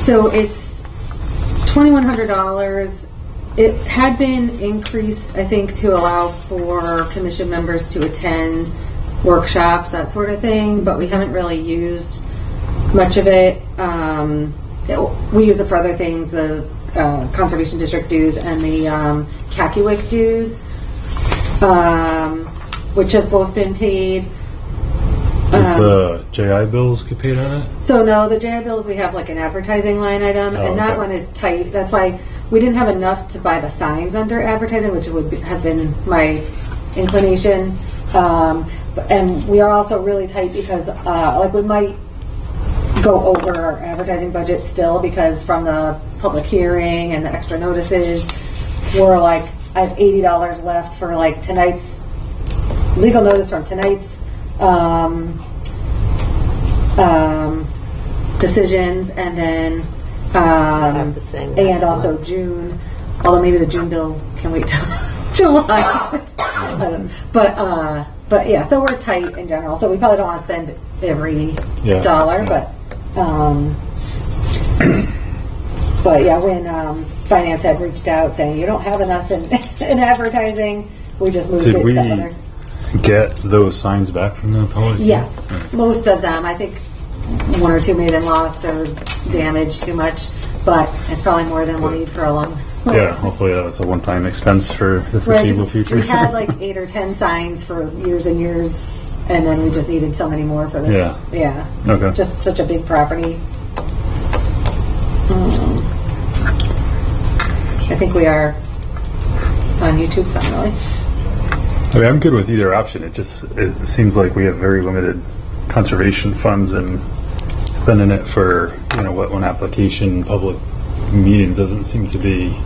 So it's $2,100. It had been increased, I think, to allow for commission members to attend workshops, that sort of thing, but we haven't really used much of it. We use it for other things, the Conservation District dues and the Kakiwik dues, which have both been paid. Does the JI bills get paid on it? So no, the JI bills, we have like an advertising line item, and that one is tight. That's why we didn't have enough to buy the signs under advertising, which would have been my inclination. And we are also really tight because like we might go over our advertising budget still, because from the public hearing and the extra notices, we're like, I have $80 left for like tonight's legal notice from tonight's decisions, and then and also June, although maybe the June bill can wait till July. But yeah, so we're tight in general, so we probably don't want to spend every dollar, but yeah, when finance had reached out saying you don't have enough in advertising, we just moved it to other. Get those signs back from the public? Yes, most of them. I think one or two may have been lost or damaged too much, but it's probably more than we'll need for a long time. Yeah, hopefully that's a one-time expense for the foreseeable future. We had like 8 or 10 signs for years and years, and then we just needed so many more for this. Yeah. Okay. Just such a big property. I think we are on YouTube finally. I mean, I'm good with either option. It seems like we have very limited conservation funds, and spending it for one application, public meetings doesn't seem to be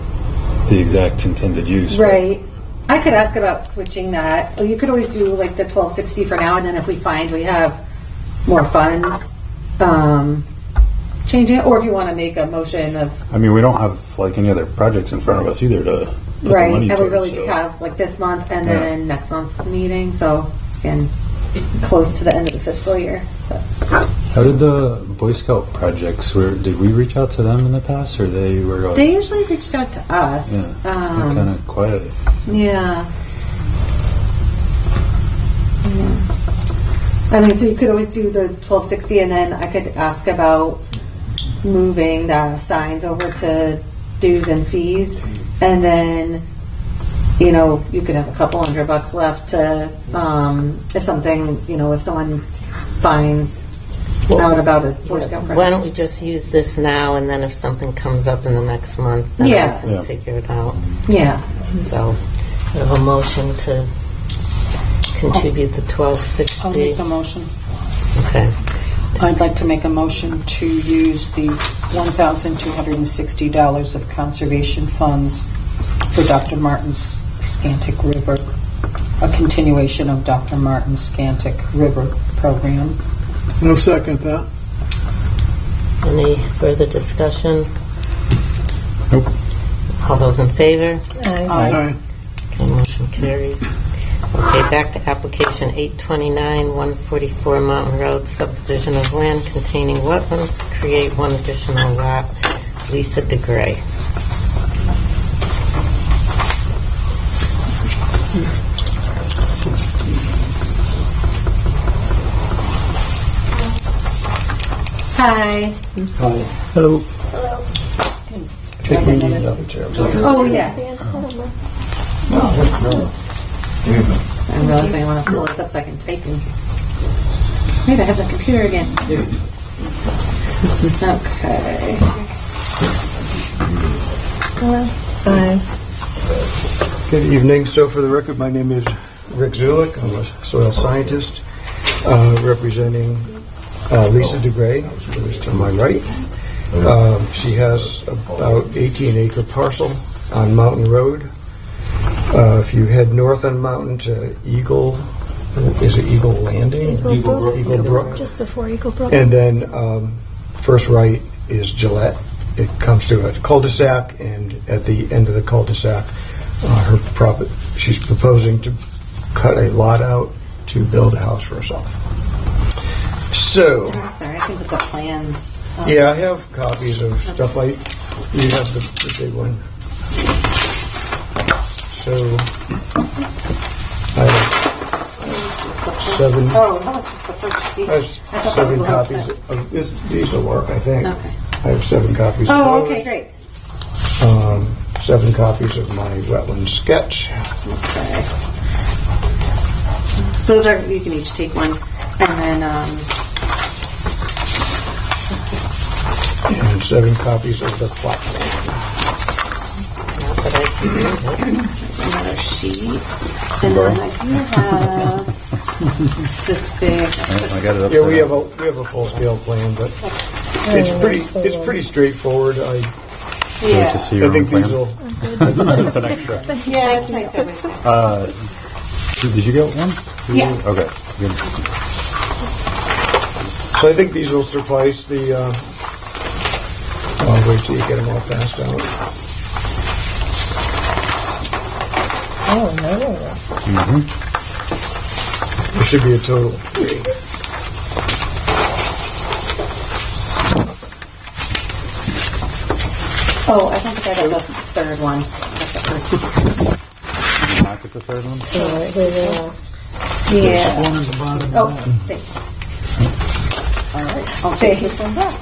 the exact intended use. Right. I could ask about switching that. You could always do like the $12.60 for now, and then if we find we have more funds, changing it. Or if you want to make a motion of. I mean, we don't have like any other projects in front of us either to. Right, and we really just have like this month and then next month's meeting, so it's getting close to the end of the fiscal year. But. How did the Boy Scout projects? Did we reach out to them in the past, or they were? They usually reached out to us. Yeah, it's been kind of quiet. Yeah. I mean, so you could always do the $12.60, and then I could ask about moving the signs over to dues and fees. And then, you could have a couple $100 left to, if something, if someone finds out about a Boy Scout program. Why don't we just use this now, and then if something comes up in the next month, then we can figure it out. Yeah. So, we have a motion to contribute the $12.60. I'll make the motion. Okay. I'd like to make a motion to use the $1,260 of conservation funds for Dr. Martin's Scantic River, a continuation of Dr. Martin's Scantic River program. I'll second that. Any further discussion? Nope. All those in favor? Aye. Okay, motion carries. Okay, back to application 829, 144 Mountain Road, subdivision of land containing wetlands to create one additional lot. Lisa DeGray. Hi. Hello. Take me to the other chair. Oh, yeah. I'm realizing I want to pull this up so I can type in. Wait, I have the computer again. Okay. Bye. Good evening. So for the record, my name is Rick Zulik. I'm a soil scientist representing Lisa DeGray, who is to my right. She has about 18-acre parcel on Mountain Road. If you head north on Mountain to Eagle, is it Eagle Landing? Eagle Brook. Just before Eagle Brook. And then first right is Gillette. It comes to a cul-de-sac, and at the end of the cul-de-sac, she's proposing to cut a lot out to build a house for herself. So, Sorry, I think with the plans Yeah, I have copies of stuff. You have the big one. So I have 7. Oh, that was just the first sheet. I I have thought that 7 was the whole copies set. of this. These will work, I think. Okay. I have 7 copies. Oh, of okay, those. great. 7 copies of my wetland sketch. Okay. So those are, you can each take one. And then, And 7 copies of the plot plan. Not that I can read it. another sheet. And then I do have this big. I got it up Yeah, there. we have a full scale plan, but it's pretty straightforward. I To Yeah. see your own think these plan. will. It's an extra. Yeah, it's nice everything. Did you get one? Yes. Okay. Good. So I think these will suffice the. I'll wait till you get them all passed out. Oh, no. There should be a total of 3. Oh, I think I got the third one. That's the first. Did you not get the third one? Yeah. One at the bottom. Oh, thanks. All right. I'll take it from that.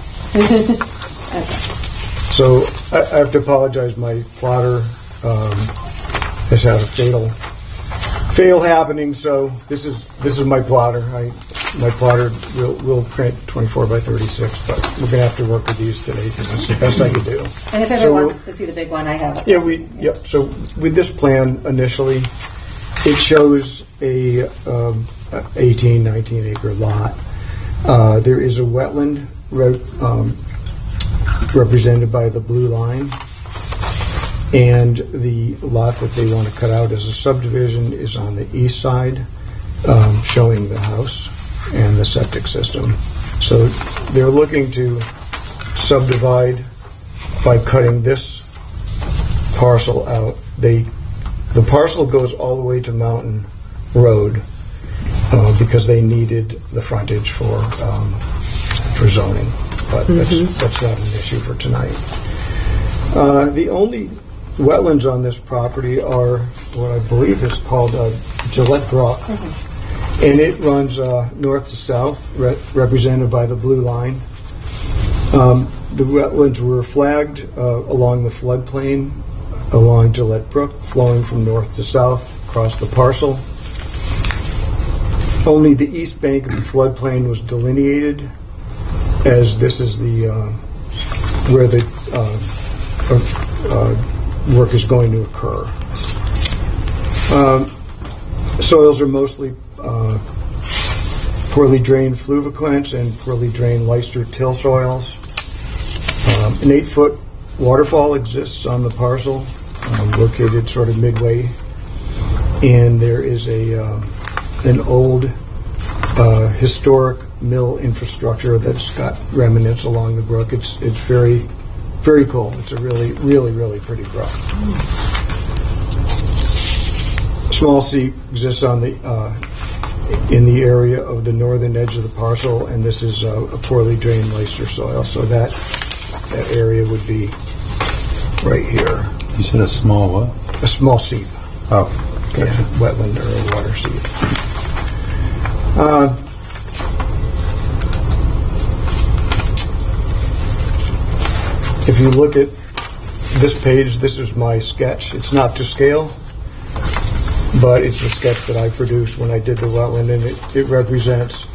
So I have to apologize. My plotter has had a fail happening. So this is my plotter. My plotter will print 24 by 36, but we're gonna have to work with these today because it's the best I can do. And if anyone wants to see the big one, I have it. Yeah, yep. So with this plan initially, it shows a 18, 19 acre lot. There is a wetland represented by the blue line, and the lot that they want to cut out as a subdivision is on the east side, showing the house and the septic system. So they're looking to subdivide by cutting this parcel out. The parcel goes all the way to Mountain Road because they needed the frontage for zoning, but that's not an issue for tonight. The only wetlands on this property are what I believe is called Gillette Brook, and it runs north to south, represented by the blue line. The wetlands were flagged along the floodplain, along Gillette Brook, flowing from north to south across the parcel. Only the east bank of the floodplain was delineated, as this is the where the work is going to occur. Soils are mostly poorly drained fluviquents and poorly drained Leicester till soils. An 8-foot waterfall exists on the parcel, located sort of midway, and there is an old historic mill infrastructure that's got remnants along the brook. It's very, very cool. It's a really, really, really pretty brook. Small seep exists on the in the area of the northern edge of the parcel, and this is a poorly drained Leicester soil. So that area would be right here. You said a small what? A small seep. Oh, Yeah, gotcha. wetland or a water seep. If you look at this page, this is my sketch. It's not to scale, but it's a sketch that I produced when I did the wetland, and it represents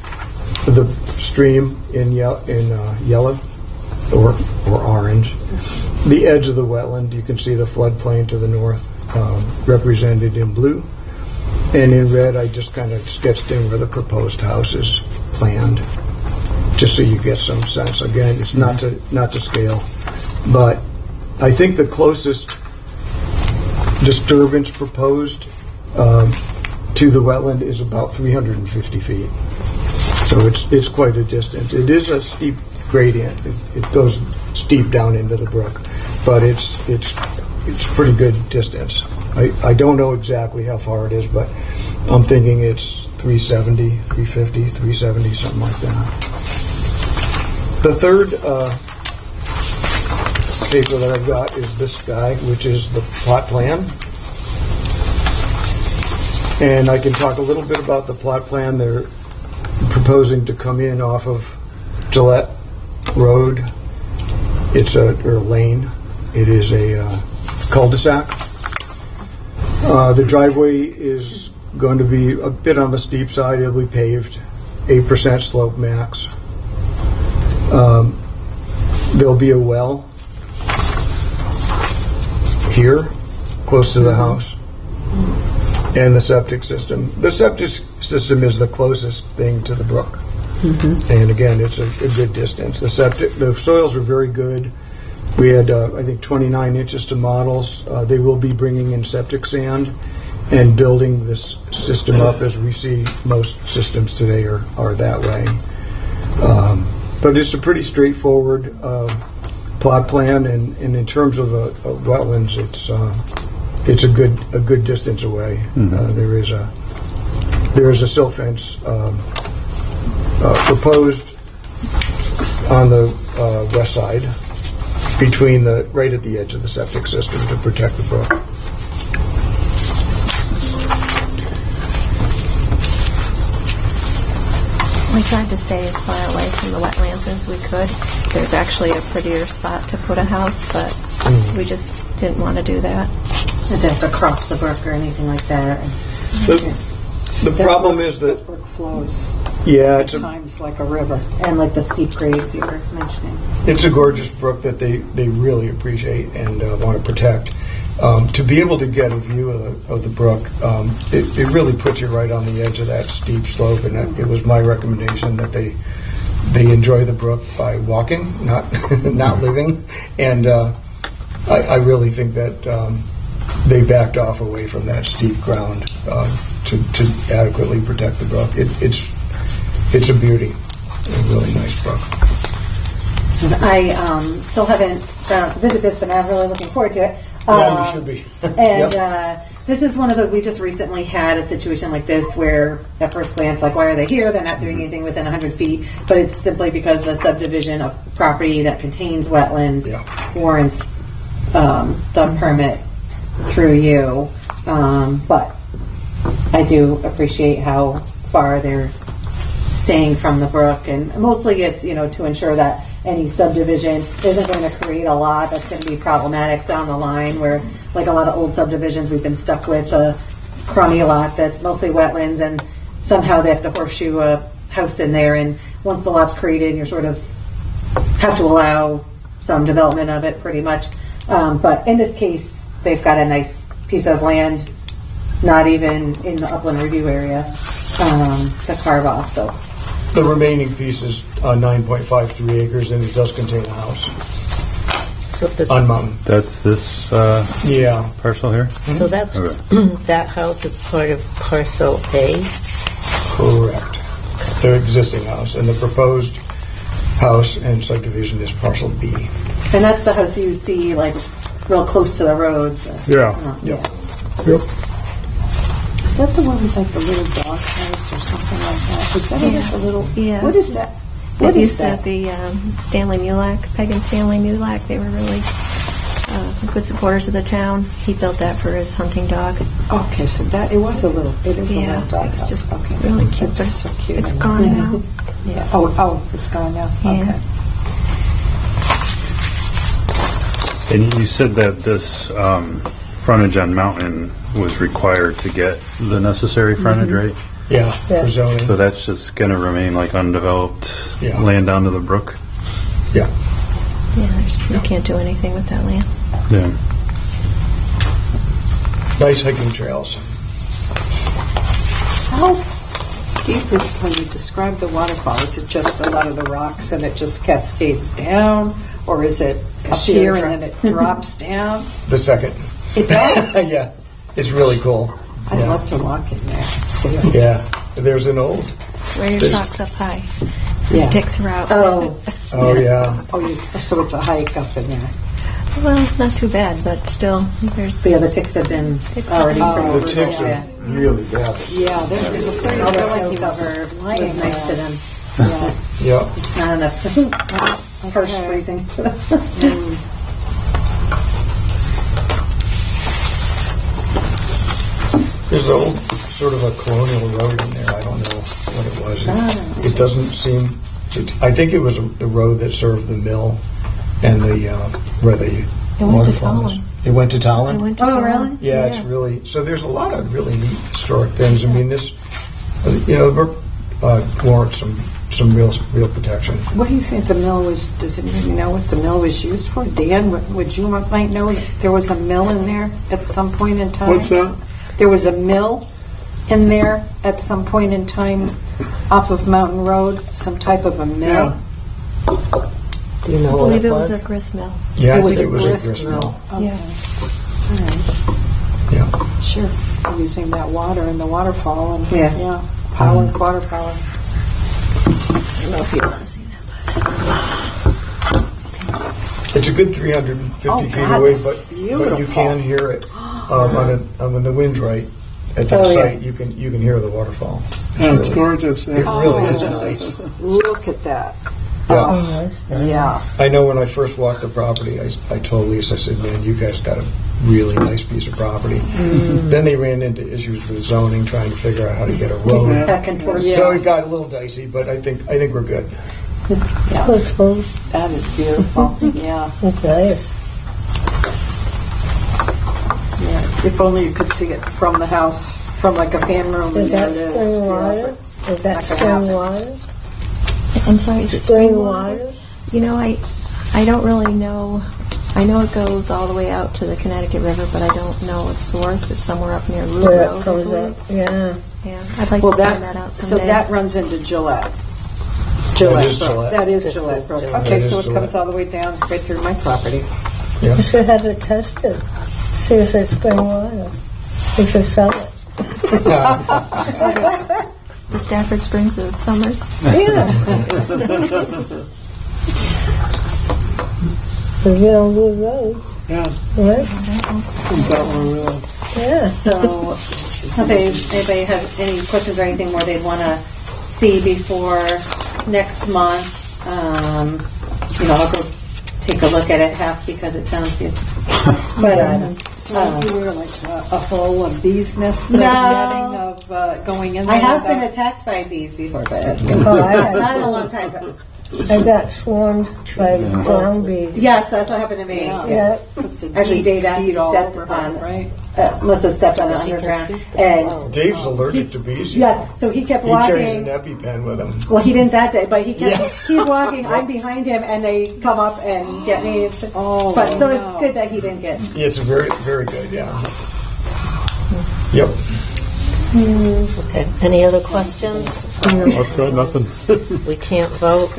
the stream in yellow or orange. The edge of the wetland, you can see the floodplain to the north, represented in blue. And in red, I just kind of sketched in where the proposed house is planned, just so you get some sense. Again, it's not to scale, but I think the closest disturbance proposed to the wetland is about 350 feet. So it's quite a distance. It is a steep gradient. It goes steep down into the brook, but it's pretty good distance. I don't know exactly how far it is, but I'm thinking it's 370, 350, 370, something like that. The third paper that I've got is this guy, which is the plot plan. And I can talk a little bit about the plot plan. They're proposing to come in off of Gillette Road. It's a lane. It is a cul-de-sac. The driveway is going to be a bit on the steep side. It'll be paved, 8% slope max. There'll be a well here, close to the house, and the septic system. The septic system is the closest thing to the brook. And again, it's a good distance. The soils are very good. We had, I think, 29 inches to models. They will be bringing in septic sand and building this system up, as we see most systems today are that way. But it's a pretty straightforward plot plan, and in terms of wetlands, it's a good distance away. There is a silt fence proposed on the west side, between right at the edge of the septic system, to protect the brook. We tried to stay as far away from the wetlands as we could. There's actually a prettier spot to put a house, but we just didn't want to do that. You have to cross the brook or anything like that. The problem is that, brook flows yeah, at times like a river. And like the steep grades you were mentioning. it's a gorgeous brook that they really appreciate and want to protect. To be able to get a view of the brook, it really puts you right on the edge of that steep slope, and it was my recommendation that they enjoy the brook by walking, not not living, and I really think that they backed off away from that steep ground to adequately protect the brook. It's a beauty, a really nice brook. So I still haven't gone out to visit this, but I'm really looking forward to it. Yeah, you should be. And Yep. this is one of those, we just recently had a situation like this where at first glance, like, why are they here? They're not doing anything within 100 feet. But it's simply because the subdivision of property that contains wetlands warrants the permit through you. But I do appreciate how far they're staying from the brook. And mostly it's, to ensure that any subdivision isn't going to create a lot that's going to be problematic down the line, where like a lot of old subdivisions we've been stuck with a crummy lot that's mostly wetlands, and somehow they have to horseshoe a house in there, and once the lot's created you sort of have to allow some development of it pretty much. But in this case they've got a nice piece of land not even in the upland review area to carve off. So The remaining piece is 9.53 acres, and it does contain a house So this, on mountain. That's this Yeah. parcel here? so that's Okay. that house is part of parcel A. Correct. The existing house, and the proposed house and subdivision is parcel B. and that's the house you see like real close to the road. Yeah. Yeah. Yep. Is that the one with like the little dog house or something like that? Is that like the little? Yes. What is that? It What is used that? to be Stanley Mulak, Peg and Stanley Mulak. They were really good supporters of the town. He built that for his hunting dog. Okay, so that it was a little. It is a Yeah, little dog it was house. just okay. really cute. It's so cute. It's gone now. Yeah. Oh, it's gone now. Yeah. Okay. And you said that this frontage on Mountain was required to get the necessary frontage, right? Yeah, for zoning. So that's just going to remain like undeveloped Yeah. land down to the brook? Yeah. Yeah, you can't do anything with that land. Yeah. Nice hiking trails. How steep is, when you describe the waterfall, is it just a lot of the rocks and it just cascades down? Or is it up sheer here drop. and then it drops down? The second. It does? Yeah. It's really cool. I'd Yeah. love to walk in there and see it. Yeah. There's an old. Where your There's- chalk's up high. Yeah. The ticks are out. Oh, Oh, yeah. Oh, so it's a hike up in there. Well, not too bad, but still, there's. so yeah, the ticks have been Ticks already have pretty been- The ticks yeah. are really bad. Yeah, there's a thing. All the I feel like snow you cover lying was nice to there. them. Yeah. Not enough harsh freezing. There's an old, sort of a colonial road in there. I don't know what it was. It doesn't seem. I think it was the road that served the mill and the where the waterfall is. It went to Tallinn. Oh, really? Yeah, it's really. So there's a lot of really neat historic things. I mean, this, warrants some real protection. What do you think the mill was, does anybody know what the mill was used for? Dan, would you might know that there was a mill in there at some point in time? What's that? There was a mill in there at some point in time off of Mountain Road, some type of a mill. Do you know I what believe it it was was? a grist mill. Yeah, I was think it a was a grist grist mill. Okay. Yeah. All right. Yeah. Sure. Using that water in the waterfall and Yeah. power, water power. I don't know if you want to see that. It's a good 350 Oh, feet God, away, that's but you beautiful. can hear it when the wind's right at the Oh, yeah. site. You can hear the waterfall. It's gorgeous. It really is nice. Look at that. Yeah. Yeah. I know when I first walked the property, I told Lisa, I said, "Man, you guys got a really nice piece of property." Then they ran into issues with zoning, trying to figure out how to get a road. Back and towards. Yeah. So it got a little dicey, but I think we're good. That is beautiful. Yeah. Okay. Yeah. If only you could see it from the house, from like a fan room. Is and that there it spring Yeah. water? Is that Not gonna spring happen. water? I'm sorry, is it Spring spring water? You know, I don't really know. I know it goes all the way out to the Connecticut River, but I don't know its source. It's somewhere up near Root Where Road, it I comes believe. up? Yeah. Yeah, I'd like Well, to find that out so someday. that runs into Gillette. That is Road. Gillette. That is This Gillette is Road. Gillette. Okay, That so is it comes Gillette. all the way down right through my property. Yeah. You should have it tested. See if it's spring water. You should sell it. The Stafford Springs of Summers. Yeah. Because you don't lose road. Yeah. Right? Comes out where we live. Yeah. So, anybody has any questions or anything more they'd want to see before next month? I'll go take a look at it, half because it sounds good. But So you were like a hole of bees nest No. netting of going in there. I have been without- attacked by bees before, but Oh, I not in a long time. But I got swarmed by brown bees. yes, that's what happened to me. Yeah. Put the Actually, deed- Dave asked deed you all stepped over on it, right? Must have stepped on it underground, and Dave's allergic to bees. yes, so he kept He carries walking. an EpiPen with him. Well, he didn't that day, but he kept. Yeah. He's walking. I'm behind him, and they come up and get me. And stuff. Oh, but so no. it's good that he didn't get. It's very, very good, yeah. Yep. Okay. Any other questions? I've got nothing. We can't vote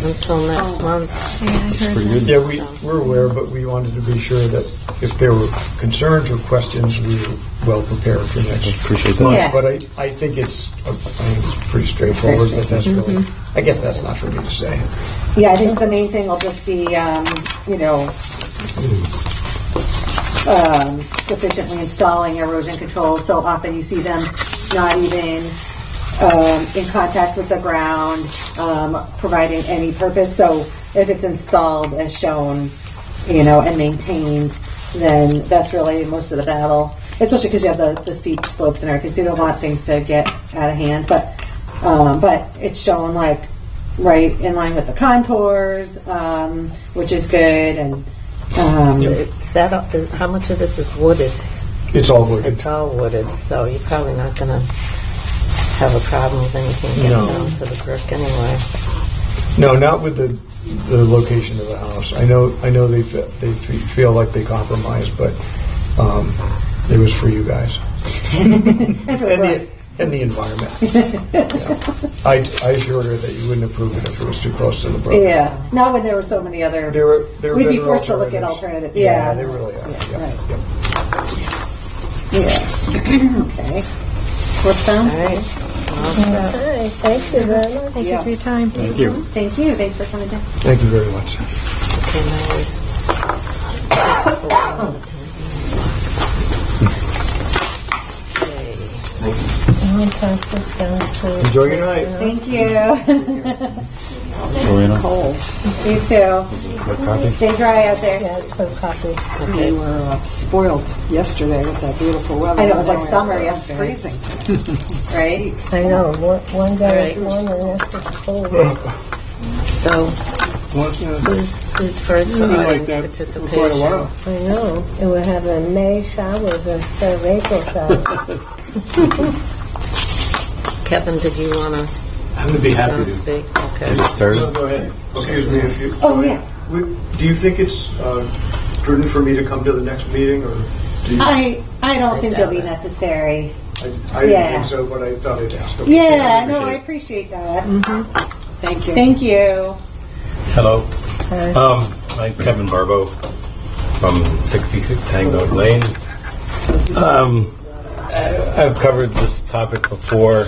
until next month. Yeah, I heard Pretty that. good. Yeah, we're aware, but we wanted to be sure that if there were concerns or questions, we were well prepared for next Appreciate month. that. Yeah. But I think it's pretty straightforward, but that's really, I guess that's not for me to say. Yeah, I think the main thing will just be, sufficiently installing erosion control. So often you see them not even in contact with the ground, providing any purpose. So if it's installed as shown, and maintained, then that's really most of the battle. Especially because you have the steep slopes and everything, so you don't want things to get out of hand. But it's shown like right in line with the contours, which is good. And Is that how much of this is wooded? It's all wooded. It's all wooded, so you're probably not going to have a problem with anything getting No. down to the brook anyway. No, not with the location of the house. I know they feel like they compromised, but it was for you guys and the environment. Yeah. I assured her that you wouldn't approve it if it was too close to the brook. yeah, not when there were so many other. There were We'd be better forced to look at alternatives. Yeah, Yeah. they really are. Yeah, Yep, right. yep. Yeah. Okay. What sounds All right. Okay. Thank you very much. Thank you for your time. Thank you. Thank you. Thanks for coming down. Thank you very much. Okay, now I'll pass this down. Enjoy your night. Thank you. Cold. You too. What copy? Stay dry out there. Yeah, it's a copy. We were spoiled yesterday with that beautiful weather. I know, it was like summer It's yesterday. freezing. Right? I know, one day it's Right. warm and that's just cold. So, who's first on like audience that for participation? quite a while. I know, and we're having May showers instead of April showers. Kevin, did you want to I would be happy to. speak? Okay. Just started? Go ahead. Excuse me if you. Oh, yeah. Do you think it's prudent for me to come to the next meeting, or do you? I don't think it'll be necessary. I didn't yeah. think so, but I thought I'd ask. Okay. Yeah, no, I appreciate that. Thank you. Thank you. Hello. I'm Kevin Barbo from 66 Hangdog Lane. I've covered this topic before,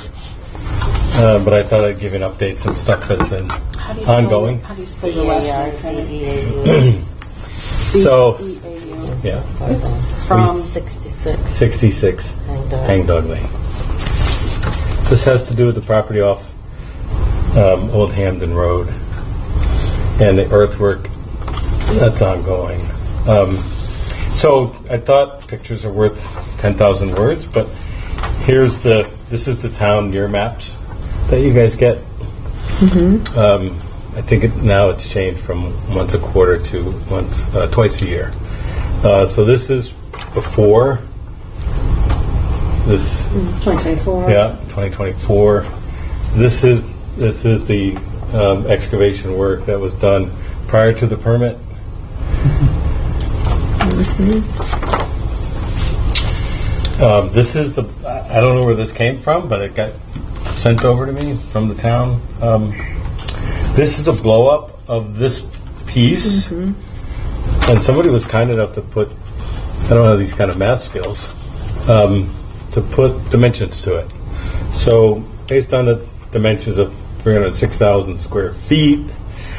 but I thought I'd give you an update. Some stuff has been ongoing. How do you spell the last name? So, E-A-U. yeah, From 66. 66 Hangdog Lane. This has to do with the property off Old Hamden Road and the earthwork that's ongoing. So I thought pictures are worth 10,000 words, but this is the town year maps that you guys get. I think now it's changed from once a quarter to twice a year. So this is before this. 2024. Yeah, 2024. This is the excavation work that was done prior to the permit. This is I don't know where this came from, but it got sent over to me from the town. This is a blow up of this piece, and somebody was kind enough to put, I don't have these kind of math skills, to put dimensions to it. So based on the dimensions of 306,000 square feet,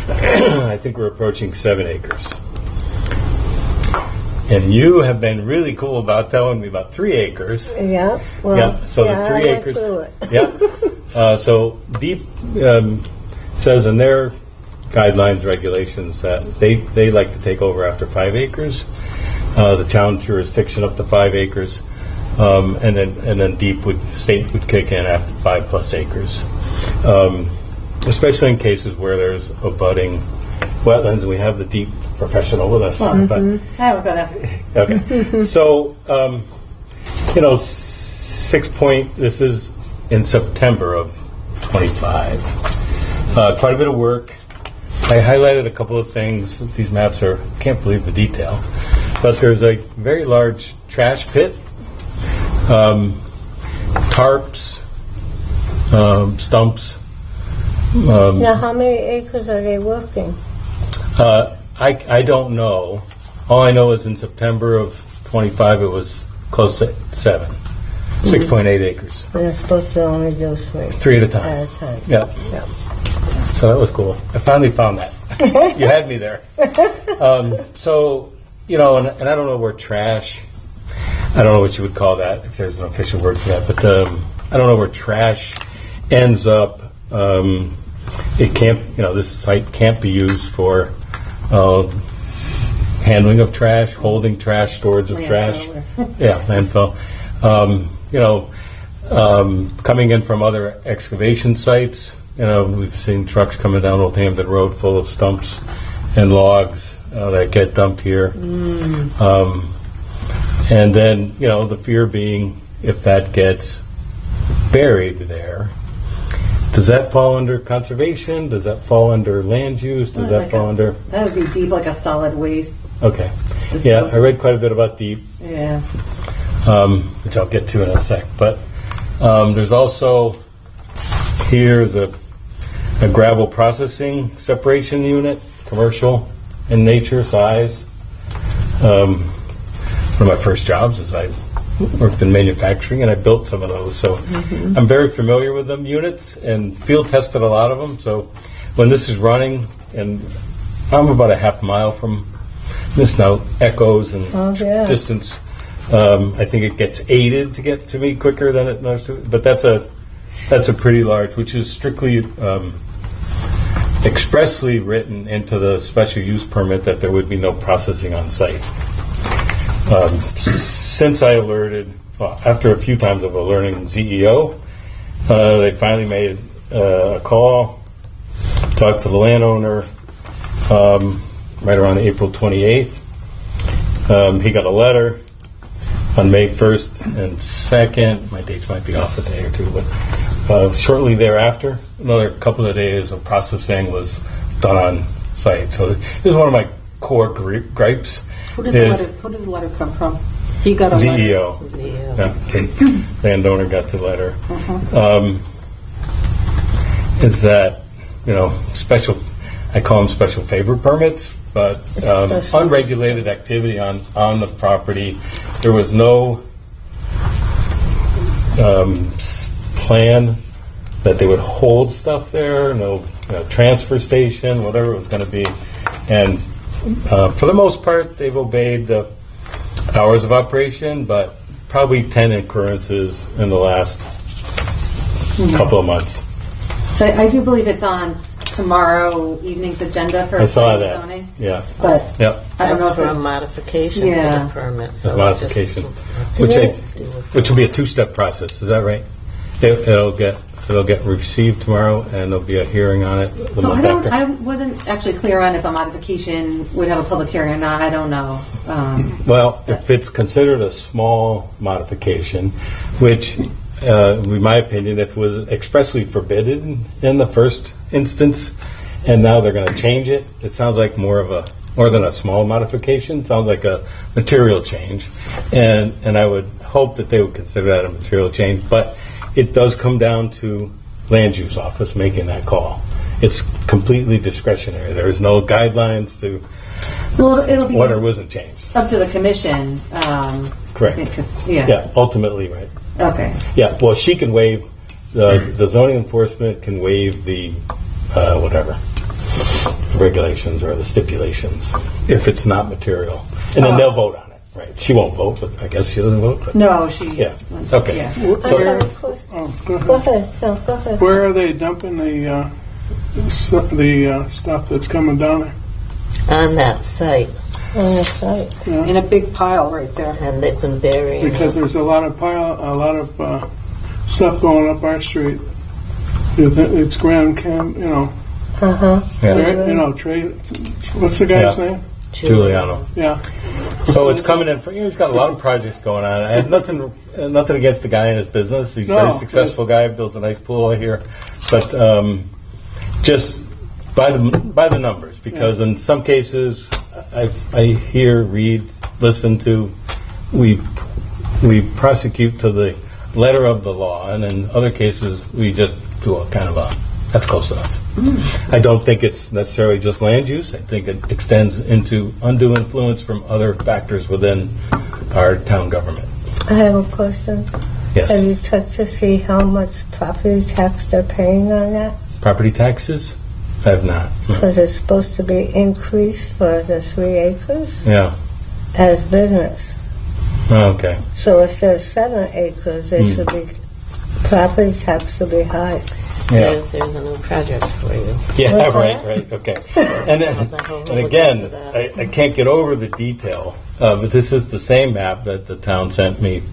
I think we're approaching 7 acres. And you have been really cool about telling me about 3 acres. Yeah, well, Yeah, so yeah, the 3 I went acres. through it. Yeah. So Deep says in their guidelines, regulations, that they like to take over after 5 acres. The town jurisdiction up to 5 acres, and then state would kick in after 5+ acres. Especially in cases where there's abutting wetlands, and we have the Deep professional with us. But, I haven't got that. okay. So, this is in September of 25. Quite a bit of work. I highlighted a couple of things. These maps can't believe the detail. But there's a very large trash pit, tarps, stumps. Now, how many acres are they working? I don't know. All I know is in September of 25, it was close to 7, 6.8 acres. And they're supposed to only do 3. 3 at a time. At a time. Yeah. So that was cool. I finally found that. You had me there. So, and I don't know where trash, I don't know what you would call that, if there's an official word for that, but I don't know where trash ends up. It can't, this site can't be used for handling of trash, holding trash, storage of trash. Yeah, landfill. Coming in from other excavation sites, we've seen trucks coming down Old Hamden Road full of stumps and logs that get dumped here. And then, the fear being if that gets buried there, does that fall under conservation? Does that fall under land use? Does that fall under... That would be deep, like a solid waste. Okay. Disposal. Yeah, I read quite a bit about Deep, Yeah. which I'll get to in a sec. But there's also, here's a gravel processing separation unit, commercial in nature, size. One of my first jobs is I worked in manufacturing, and I built some of those. So I'm very familiar with them units and field tested a lot of them. So when this is running, and I'm about a half mile from this now, echoes and distance, I think it gets aided to get to me quicker than it knows to. But that's a That's a pretty large, which is strictly expressly written into the special use permit that there would be no processing on site. Since I alerted, after a few times of alerting ZEO, they finally made a call, talked to the landowner right around April 28th. He got a letter on May 1st and 2nd. My dates might be off a day or two, but shortly thereafter, another couple of days of processing was done on site. So this is one of my core gripes. Who did the letter come from? He got a letter. ZEO. Yeah, the landowner got the letter. Is that, special, I call them special favor permits, but unregulated activity on the property. There was no plan that they would hold stuff there, no transfer station, whatever it was going to be. And for the most part, they've obeyed the hours of operation, but probably 10 occurrences in the last couple of months. So I do believe it's on tomorrow evening's agenda for I saw planning and that. zoning. Yeah. But Yep. I don't know That's if for a it, modification to Yeah. the permit. A So modification, just- which will be a two-step process. Is that right? It'll get received tomorrow, and there'll be a hearing on it the so month after. I wasn't actually clear on if a modification would have a public hearing or not. I don't know. Well, if it's considered a small modification, which, in my opinion, if it was expressly forbidden in the first instance, and now they're going to change it, it sounds like more than a small modification. It sounds like a material change, and I would hope that they would consider that a material change. But it does come down to land use office making that call. It's completely discretionary. There's no guidelines to Well, it'll be what or wasn't changed. up to the commission. Correct. Yeah. Yeah, ultimately, right. Okay. Yeah, well, she can waive, the zoning enforcement can waive the, whatever, regulations or the stipulations, if it's not material. And then they'll vote on it, right? She won't vote, but I guess she doesn't vote, but. No, she. Yeah, okay. Yeah. I have a question. Go ahead. No, go ahead. Where are they dumping the stuff that's coming down there? On that site, On the site. In a big pile right there. and they've been burying it. Because there's a lot of stuff going up our street. It's Grand Cam, Uh-huh. Yeah, Trey. What's the guy's Yeah. name? Giuliano. Yeah. So it's coming in, he's got a lot of projects going on. I have nothing against the guy in his business. He's a No, very successful guy, builds a nice pool here. But just by the numbers, because in some cases, I hear, read, listen to, we prosecute to the letter of the law, and in other cases, we just do a kind of that's close enough. I don't think it's necessarily just land use. I think it extends into undue influence from other factors within our town government. I have a question. Have Yes. you checked to see how much property tax they're paying on that? Property taxes? I have not. Because it's supposed to be increased for the 3 acres Yeah. as business. Oh, okay. So if there's 7 acres, they should be, property tax should be high. Yeah. There's a new project for you. Yeah, Okay. right, okay. And again, I can't get over the detail, but this is the same map that the town sent me,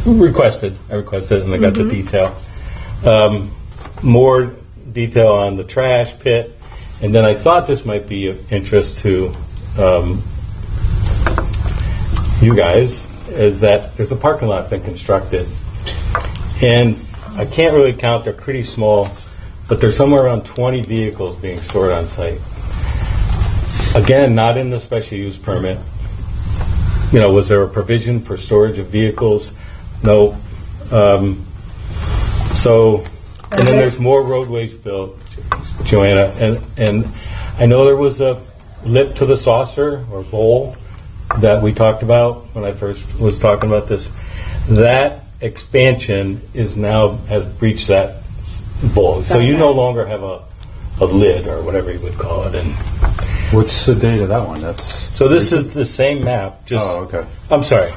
requested. I requested it and I got the detail. More detail on the trash pit, and then I thought this might be of interest to you guys, is that there's a parking lot been constructed, and I can't really count, they're pretty small, but there's somewhere around 20 vehicles being stored on site. Again, not in the special use permit. Was there a provision for storage of vehicles? No. And then there's more roadways built, Joanna, and I know there was a lip to the saucer or bowl that we talked about when I first was talking about this. That expansion has breached that bowl. So you no longer have a lid or whatever you would call it. And What's the date of that one? so this is the same map. Just Oh, okay. I'm sorry,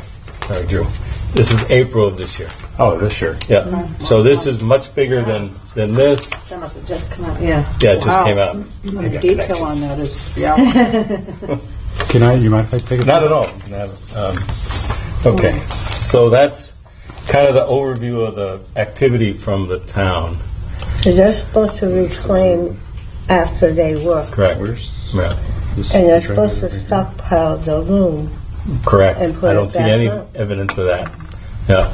Drew. This is April of this year. Oh, this year. Yeah. So this is much bigger than this. That must have just come out, yeah. Yeah, it just Wow. came out. The detail on that is, yeah. You mind if I take it? Not at all. Okay. So that's kind of the overview of the activity from the town. So they're supposed to reclaim after they work. Correct. Yeah. And they're supposed to stockpile the loom. Correct. And put I it don't see back any up. evidence of that. Yeah.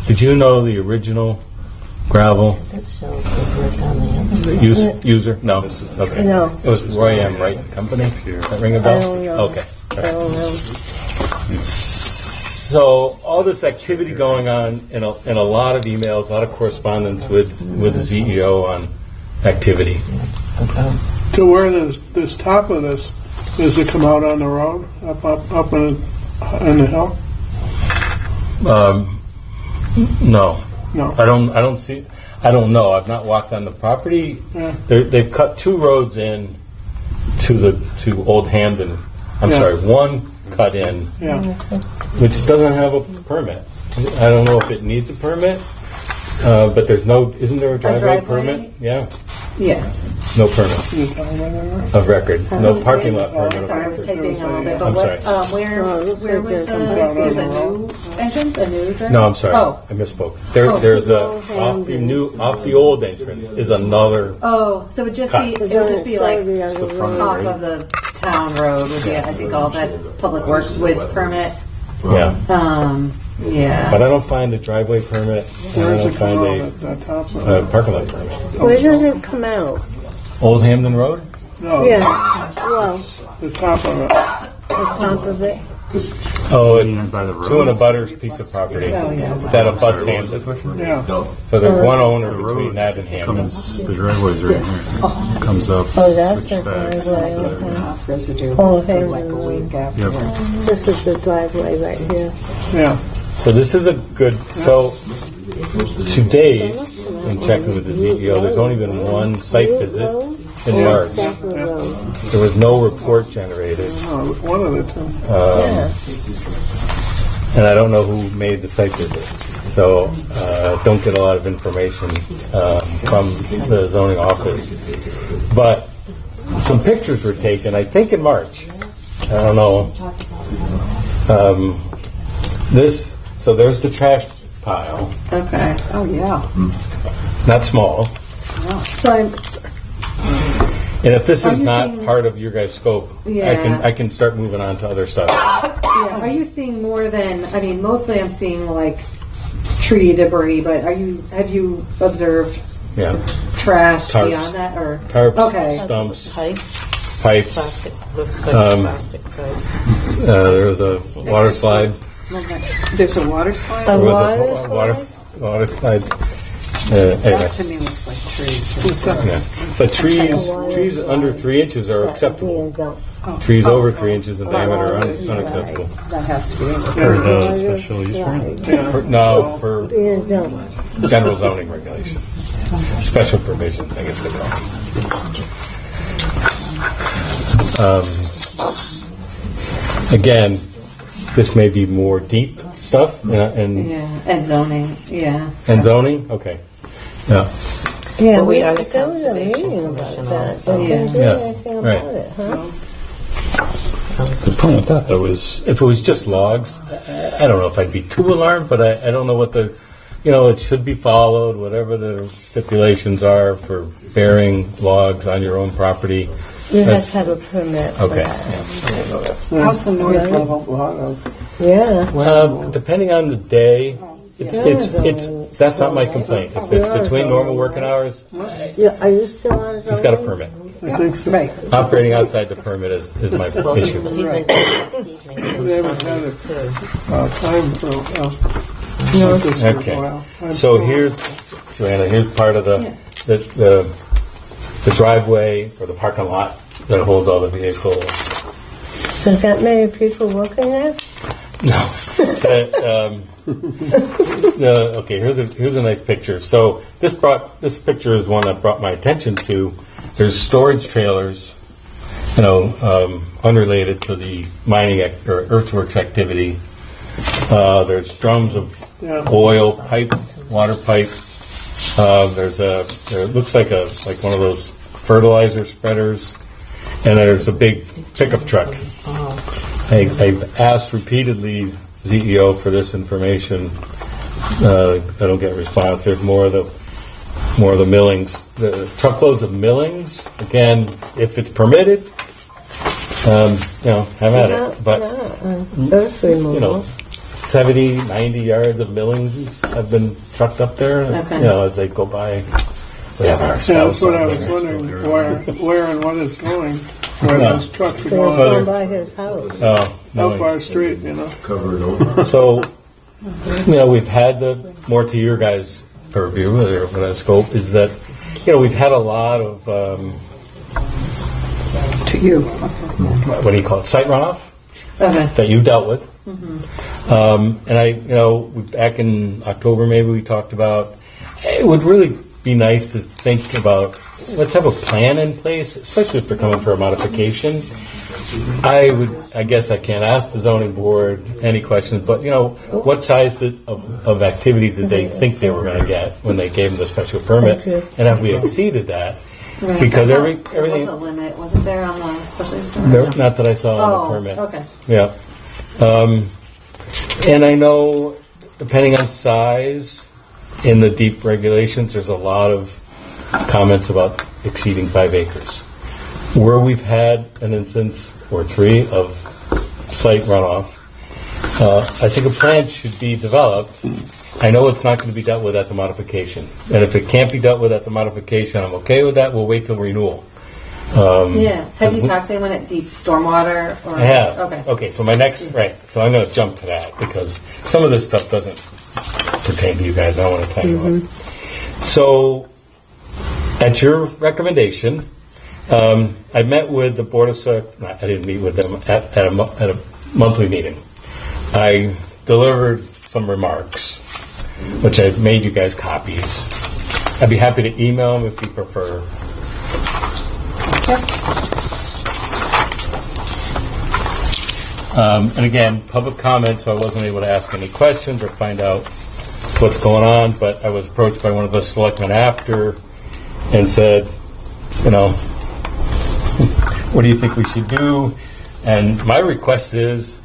Did you know the original gravel This shows the work on the other. user? No. Okay. No. It was Roy M. Wright and Company. That ring a bell? I don't know. Okay. I don't know. So all this activity going on in a lot of emails, a lot of correspondence with the CEO on activity. To where this top of this, does it come out on the road, up in the hill? No. No. I don't see. I don't know. I've not walked on the property. Yeah. They've cut two roads in to Old Hamden. I'm Yeah. sorry, one cut in, Yeah. which doesn't have a permit. I don't know if it needs a permit, but there's no. Isn't there a driveway driveway? permit? Yeah, Yeah. no permit You talking about that? of record. No parking lot permit. I'm of sorry, I was record. typing a little bit, but I'm what, sorry. where was there's a new entrance, a new driveway? No, I'm sorry. Oh, I misspoke. There's a off the old entrance is another. oh, so it would just be, it would just be like off of the town road would be, I think all that Public Works would permit. Yeah, Yeah. but I don't find a driveway permit. And I Where's don't it come find out, that top of a it? parking lot permit. Where does it come out? Old Hamden Road. No, Yeah, well, the top of it. the top of it. Oh, By the two and a Butters piece of property that abuts Hamden. Yeah. So there's one owner between that and Hamden. The driveway's right here. Comes up. Oh, that's the switch backs. driveway, okay. Half residue Oh, for okay. like a week after. Yep. This is the driveway right here. Yeah. So this is a good. So to date, in checking with the CEO, there's only been one site visit in March. Back of the road. There was no report generated. No, one of the two. And I don't know who made the site visit. So don't get a lot of information from the zoning office. But some pictures were taken, I think in March. I don't know. So there's the trash pile. Okay. Oh, yeah. Not small. So I'm, And if this Are is you not seeing- part of your guys' scope, Yeah. I can start moving on to other stuff. yeah, are you seeing more than, I mean, mostly I'm seeing like tree debris, but have you observed Yeah. trash Tarps. beyond that or? Tarps, Okay. stumps, Pipes, pipes. plastic, plastic pipes. There was a water slide. There's a water slide? A There was water a slide? water slide. Anyway, That to me looks like trees. yeah. But trees under 3 inches are acceptable. Being dumped. Trees over 3 inches in diameter are unacceptable. That has to be in the For the special use permit? No, for Being dumped. general zoning regulations. Special provisions, I guess they call them. Again, this may be more deep stuff and Yeah, and zoning, yeah. zoning. Okay. Yeah. Yeah, But we are the there was a Conservation meeting about Commission that. also. They didn't do Yes, anything right. about it, huh? The problem with that though is If it was just logs, I don't know if I'd be too alarmed, but I don't know what the, it should be followed, whatever the stipulations are for bearing logs on your own property. You have That's- to have a permit for Okay. that. How's the noise level? A lot of, Yeah. Depending on the day, it's that's not my complaint. If it's between normal working hours, Yeah, are you still on zoning? he's got a permit. I think so. Right. Operating outside the permit is my Well, he's issue. been doing that this evening and They haven't had Sundays too. Time for, this for a Okay. while. I'm So still- here's, Joanna, here's part of the driveway or the parking lot that holds all the vehicles. So is that many people working there? Okay, here's a nice picture. So this picture is one that brought my attention to. There's storage trailers, unrelated to the mining or earthworks activity There's drums of Yeah. oil pipe, water pipe. There looks like one of those fertilizer spreaders, and there's a big pickup truck. I've asked repeatedly ZEO for this information. I don't get a response. There's more of the millings, the truckloads of millings. Again, if it's permitted, have at it. But Earth removal. 70, 90 yards of millings have been trucked up there. Okay. As they go by. Yeah, that's what I was wondering, where and what is going, where those trucks are It was going, down by his house. Oh, up our street, So, we've had more to your guys' purview or scope is that, we've had a lot of, To you. what do you call it, site runoff Okay. that you dealt with. And back in October maybe we talked about, it would really be nice to think about, let's have a plan in place, especially if they're coming for a modification. I guess I can't ask the zoning board any questions, but what size of activity did they think they were going to get when they gave them the special permit, Thank you. and have we exceeded that? Right. Because I thought there everything, was a limit, wasn't there, on the special use permit? not that I saw on the Oh, permit. okay. Yeah. And I know, depending on size, in the deep regulations, there's a lot of comments about exceeding 5 acres. Where we've had an instance or 3 of site runoff, I think a plan should be developed. I know it's not going to be dealt with at the modification. And if it can't be dealt with at the modification, I'm okay with that. We'll wait till renewal. Yeah. Have you talked to anyone at Deep Stormwater? Or? I have. Okay. Okay, so my next, right, so I'm going to jump to that because some of this stuff doesn't pertain to you guys. I want to tell you what. So, at your recommendation, I met with the Board of I didn't meet with them at a monthly meeting. I delivered some remarks, which I've made you guys copies. I'd be happy to email them if you prefer. And again, public comment, so I wasn't able to ask any questions or find out what's going on, but I was approached by one of the selectmen after and said, what do you think we should do? And my request is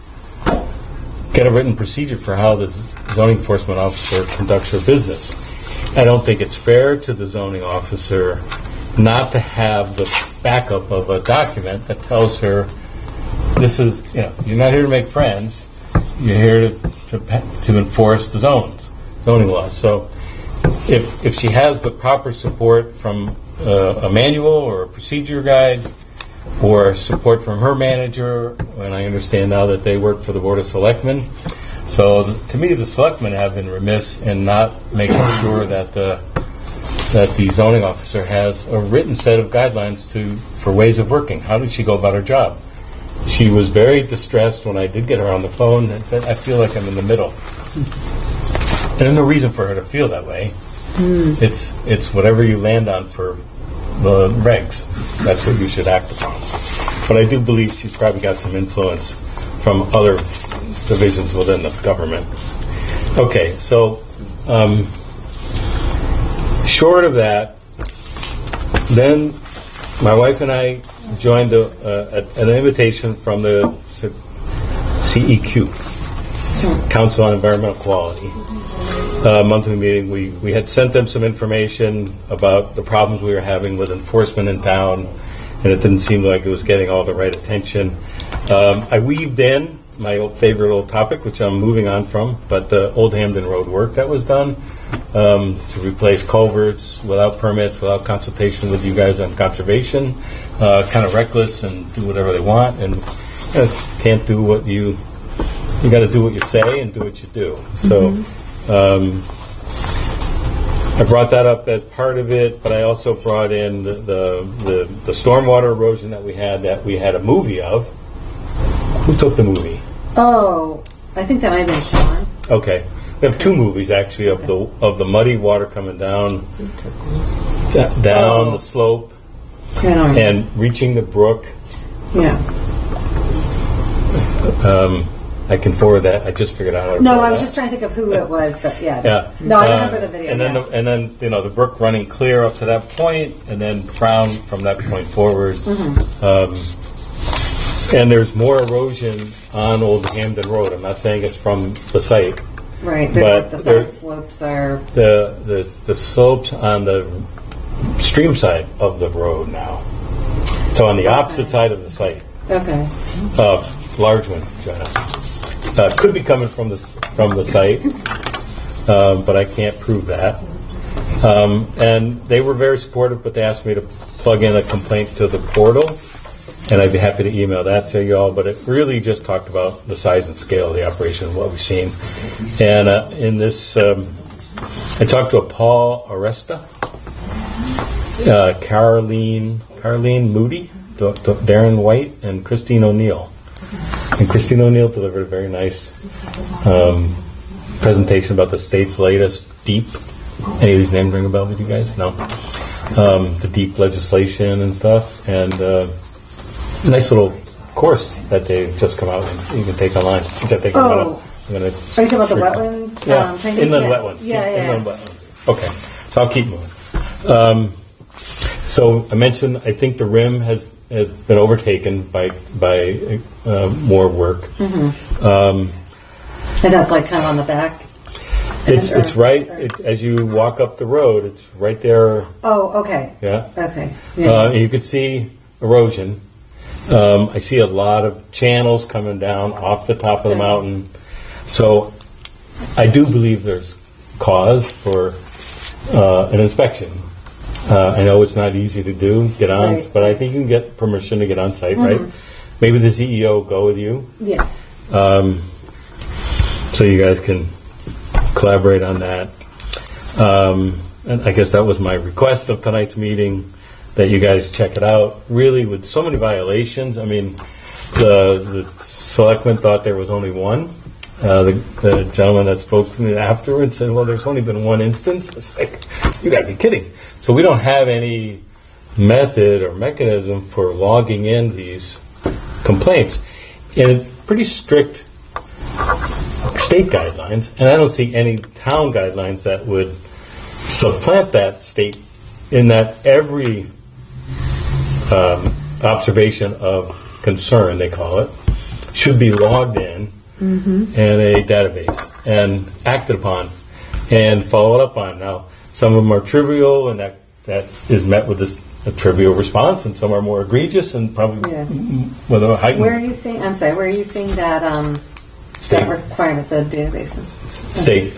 get a written procedure for how the zoning enforcement officer conducts her business. I don't think it's fair to the zoning officer not to have the backup of a document that tells her this is, you're not here to make friends, you're here to enforce the zoning laws. So if she has the proper support from a manual or a procedure guide or support from her manager, and I understand now that they work for the Board of Selectmen. So to me, the selectmen have been remiss in not making sure that the zoning officer has a written set of guidelines for ways of working. How did she go about her job? She was very distressed when I did get her on the phone and said, I feel like I'm in the middle. And there's no reason for her to feel that way. It's whatever you land on for the regs. That's what you should act upon. But I do believe she's probably got some influence from other divisions within the government. Okay, so short of that, then my wife and I joined an invitation from the CEQ, Council on Environmental Quality, monthly meeting. We had sent them some information about the problems we were having with enforcement in town, and it didn't seem like it was getting all the right attention. I weaved in my favorite old topic, which I'm moving on from, but the Old Hamden Road work that was done to replace culverts without permits, without consultation with you guys on conservation, kind of reckless and do whatever they want, and can't do what you got to do what you say and do what you do. So I brought that up as part of it, but I also brought in the stormwater erosion that we had a movie of. Who took the movie? Oh, I think that might have been Sean. Okay, we have 2 movies actually of the muddy water coming down the slope And and reaching the brook. yeah. I can forward that. I just figured out how to No, forward I was that. just trying to think of who it was, but yeah. Yeah. No, I remember the video. And then, yeah. the brook running clear up to that point, and then brown from that point forward. And there's more erosion on Old Hamden Road. I'm not saying it's from the site. Right, but there's like the there- side slopes are. The slopes on the stream side of the road now. So on the opposite side of the site. Okay. Large one, Joanna. Could be coming from the site, but I can't prove that. And they were very supportive, but they asked me to plug in a complaint to the portal, and I'd be happy to email that to you all. But it really just talked about the size and scale of the operation and what we've seen. And in this, I talked to a Paul Aresta, Caroline Moody, Darren White, and Christine O'Neill. And Christine O'Neill delivered a very nice presentation about the state's latest DEEP. Any of these names ring a bell with you guys? No? The DEEP legislation and stuff. And nice little course that they've just come out and you can take online. Which I think Oh. I'm gonna Are you talking about the wetland? yeah, thing? inland Yeah. wetlands. Yeah, yeah. Inland wetlands. Okay, so I'll keep moving. So I mentioned, I think the rim has been overtaken by more work. And that's like kind of on the back. It's right as you walk up the road. It's right there. Oh, okay. Yeah. Okay. Yeah. You could see erosion. I see a lot of channels coming down off the top of the mountain. So I do believe there's cause for an inspection. I know it's not easy to do, get on, Right. but I think you can get permission to get on site, right? Maybe the CEO go with you, Yes. so you guys can collaborate on that. And I guess that was my request of tonight's meeting, that you guys check it out. Really, with so many violations, I mean, the selectmen thought there was only one. The gentleman that spoke to me afterwards said, well, there's only been one instance. It's like, you got to be kidding. So we don't have any method or mechanism for logging in these complaints. And pretty strict state guidelines, and I don't see any town guidelines that would supplant that state, in that every observation of concern, they call it, should be logged in a database and acted upon and followed up on. Now, some of them are trivial, and that is met with a trivial response, and some are more egregious and probably Yeah. with a heightened Where are you seeing? I'm sorry. Where are you seeing that? State. That requirement, the database. state.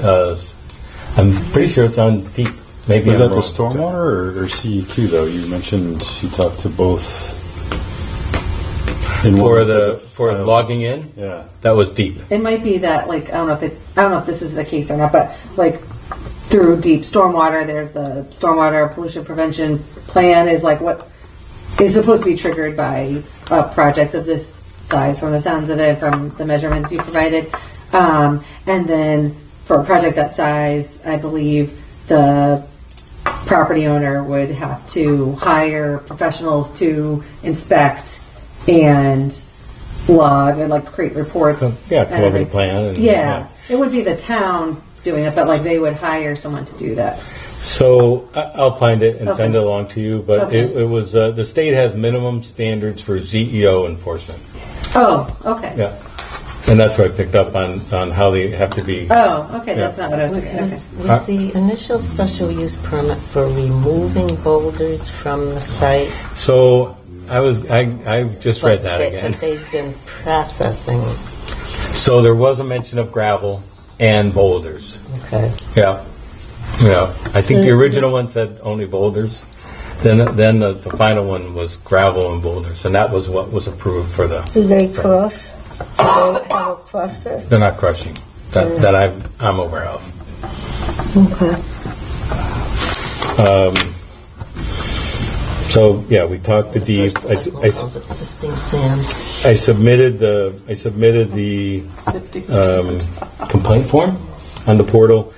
I'm pretty sure it's on deep. Maybe Is that the road. stormwater or CEQ though? You mentioned you talked to both. In for one the sort for of- logging in? Yeah. That was deep. It might be that, like, I don't know if this is the case or not, but like through deep stormwater, there's the stormwater pollution prevention plan is like what is supposed to be triggered by a project of this size, from the sounds of it, from the measurements you provided. And then for a project that size, I believe the property owner would have to hire professionals to inspect and log and like create reports. Yeah, and come up with a everything. plan. And, Yeah, it would be the town doing it, but like they would hire someone to do that. So I'll find it and Okay. send it along to you. But Okay. it was the state has minimum standards for ZEO enforcement. Oh, okay. Yeah, and that's what I picked up on how they have to be. Oh, okay. That's not what I was thinking. Okay. Was the initial special use permit for removing boulders from the site? So I just read that again. But they've been processing. So there was a mention of gravel and boulders. Okay. Yeah, yeah. I think the original one said only boulders. Then the final one was gravel and boulders, and that was what was approved for the. Do they crush? Do they have a crusher? They're not crushing. That I'm aware of. Okay. So yeah, we talked to Dee. First one calls it sifting sand. I submitted the Septic complaint form on the portal.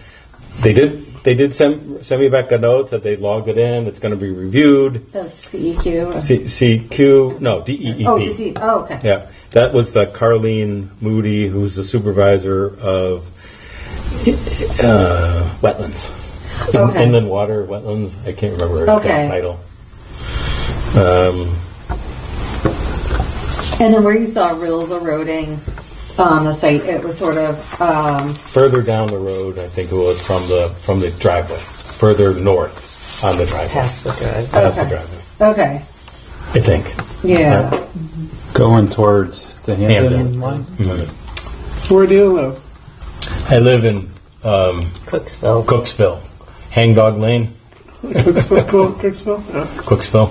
They they did send me back a note that they logged it in. It's going to be reviewed. That was CEQ. CQ, no, DEEP. Oh, okay. Yeah, that was the Carlene Moody, who's the supervisor of wetlands. Okay. Inland water wetlands. I can't remember her Okay. exact title. And then where you saw rills eroding on the site, it was sort of Further down the road, I think it was from the driveway. Further north on the driveway. Past the drive. Past the Okay. driveway, okay. I think. Yeah. Going towards the Hampton Hampton. line? Where do you live? I live in Cooksville. Cooksville. Hangdog Lane, Cooksville? Yeah. Cooksville.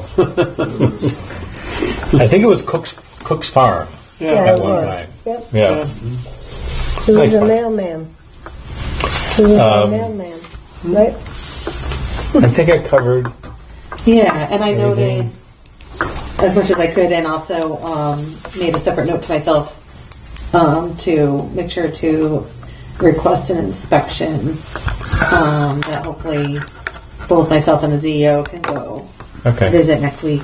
I think it was Cook's Farm Yeah. at it one was. time. Yep. Yeah. He was Nice a place. mailman. He was a mailman, right? I think I covered. Yeah, and I noted as much as I could, and also made a separate note to myself to make sure to request an inspection that hopefully both myself and the CEO can go Okay. visit next week.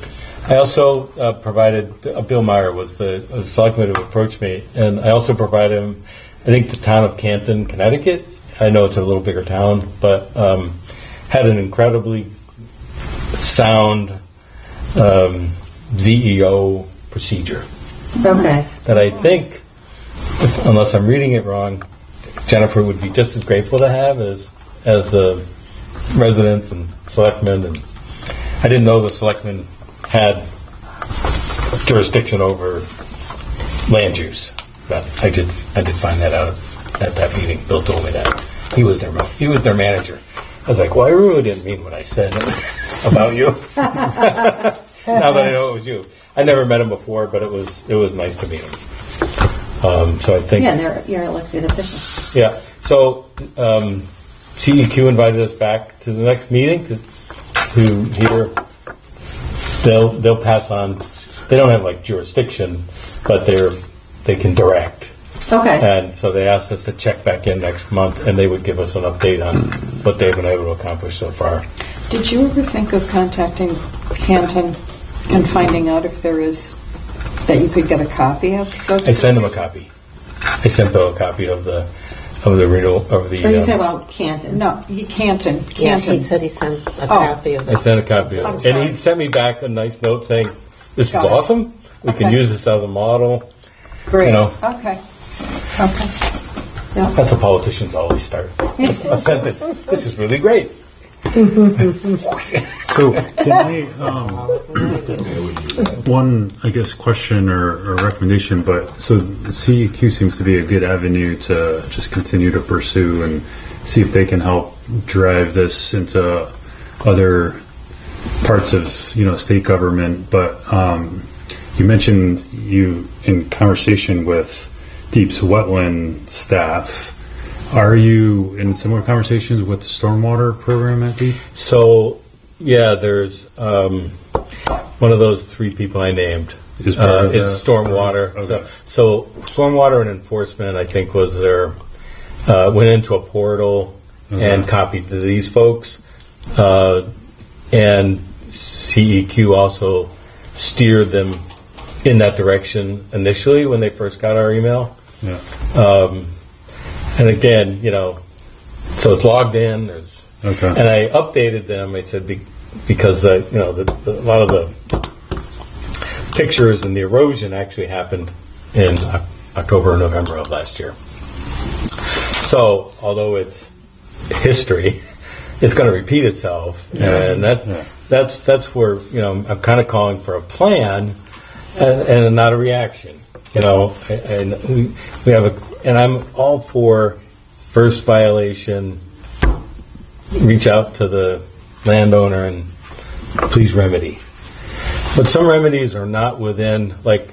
I also provided, Bill Meyer was the selectman who approached me, and I also provided him, I think the town of Canton, Connecticut. I know it's a little bigger town, but had an incredibly sound ZEO procedure Okay. that I think, unless I'm reading it wrong, Jennifer would be just as grateful to have as residents and selectmen. And I didn't know the selectmen had jurisdiction over land use, but I did find that out at that meeting. Bill told me that he was their manager. I was like, well, I really didn't mean what I said about you. Now that I know it was you, I never met him before, but it was nice to meet him. So I think Yeah, and they're your elected officials. yeah. So CEQ invited us back to the next meeting to hear. They'll pass on. They don't have like jurisdiction, but they can direct. Okay. And so they asked us to check back in next month, and they would give us an update on what they've been able to accomplish so far. Did you ever think of contacting Canton and finding out if there is, that you could get a copy of those? I sent them a copy. I sent Bill a copy of the renewal of the. Are you talking about Canton? No, Canton. Yeah, Canton. he said he sent a copy of I it. sent a copy of I'm it, sorry. and he sent me back a nice note saying, "This is Got it. awesome. We can Okay. use this as a model." Great. You know. Okay. That's how politicians always start. A sentence. This is really great. So, can I, one, I guess, question or recommendation, but so CEQ seems to be a good avenue to just continue to pursue and see if they can help drive this into other parts of, state government. But you mentioned you, in conversation with Deep's wetland staff, are you in similar conversations with the stormwater program at Deep? So, yeah, there's one of those three people I named. Is part of It's that? stormwater. Okay. So stormwater and enforcement, I think, was their went into a portal and copied to these folks, and CEQ also steered them in that direction initially when they first got our email. Yeah. And again, so it's logged in. Okay. And I updated them. I said because a lot of the pictures and the erosion actually happened in October or November of last year. So although it's history, it's going to repeat itself, and that's where I'm kind of calling for a plan and not a reaction. And we have and I'm all for first violation. Reach out to the landowner and please remedy. But some remedies are not within, like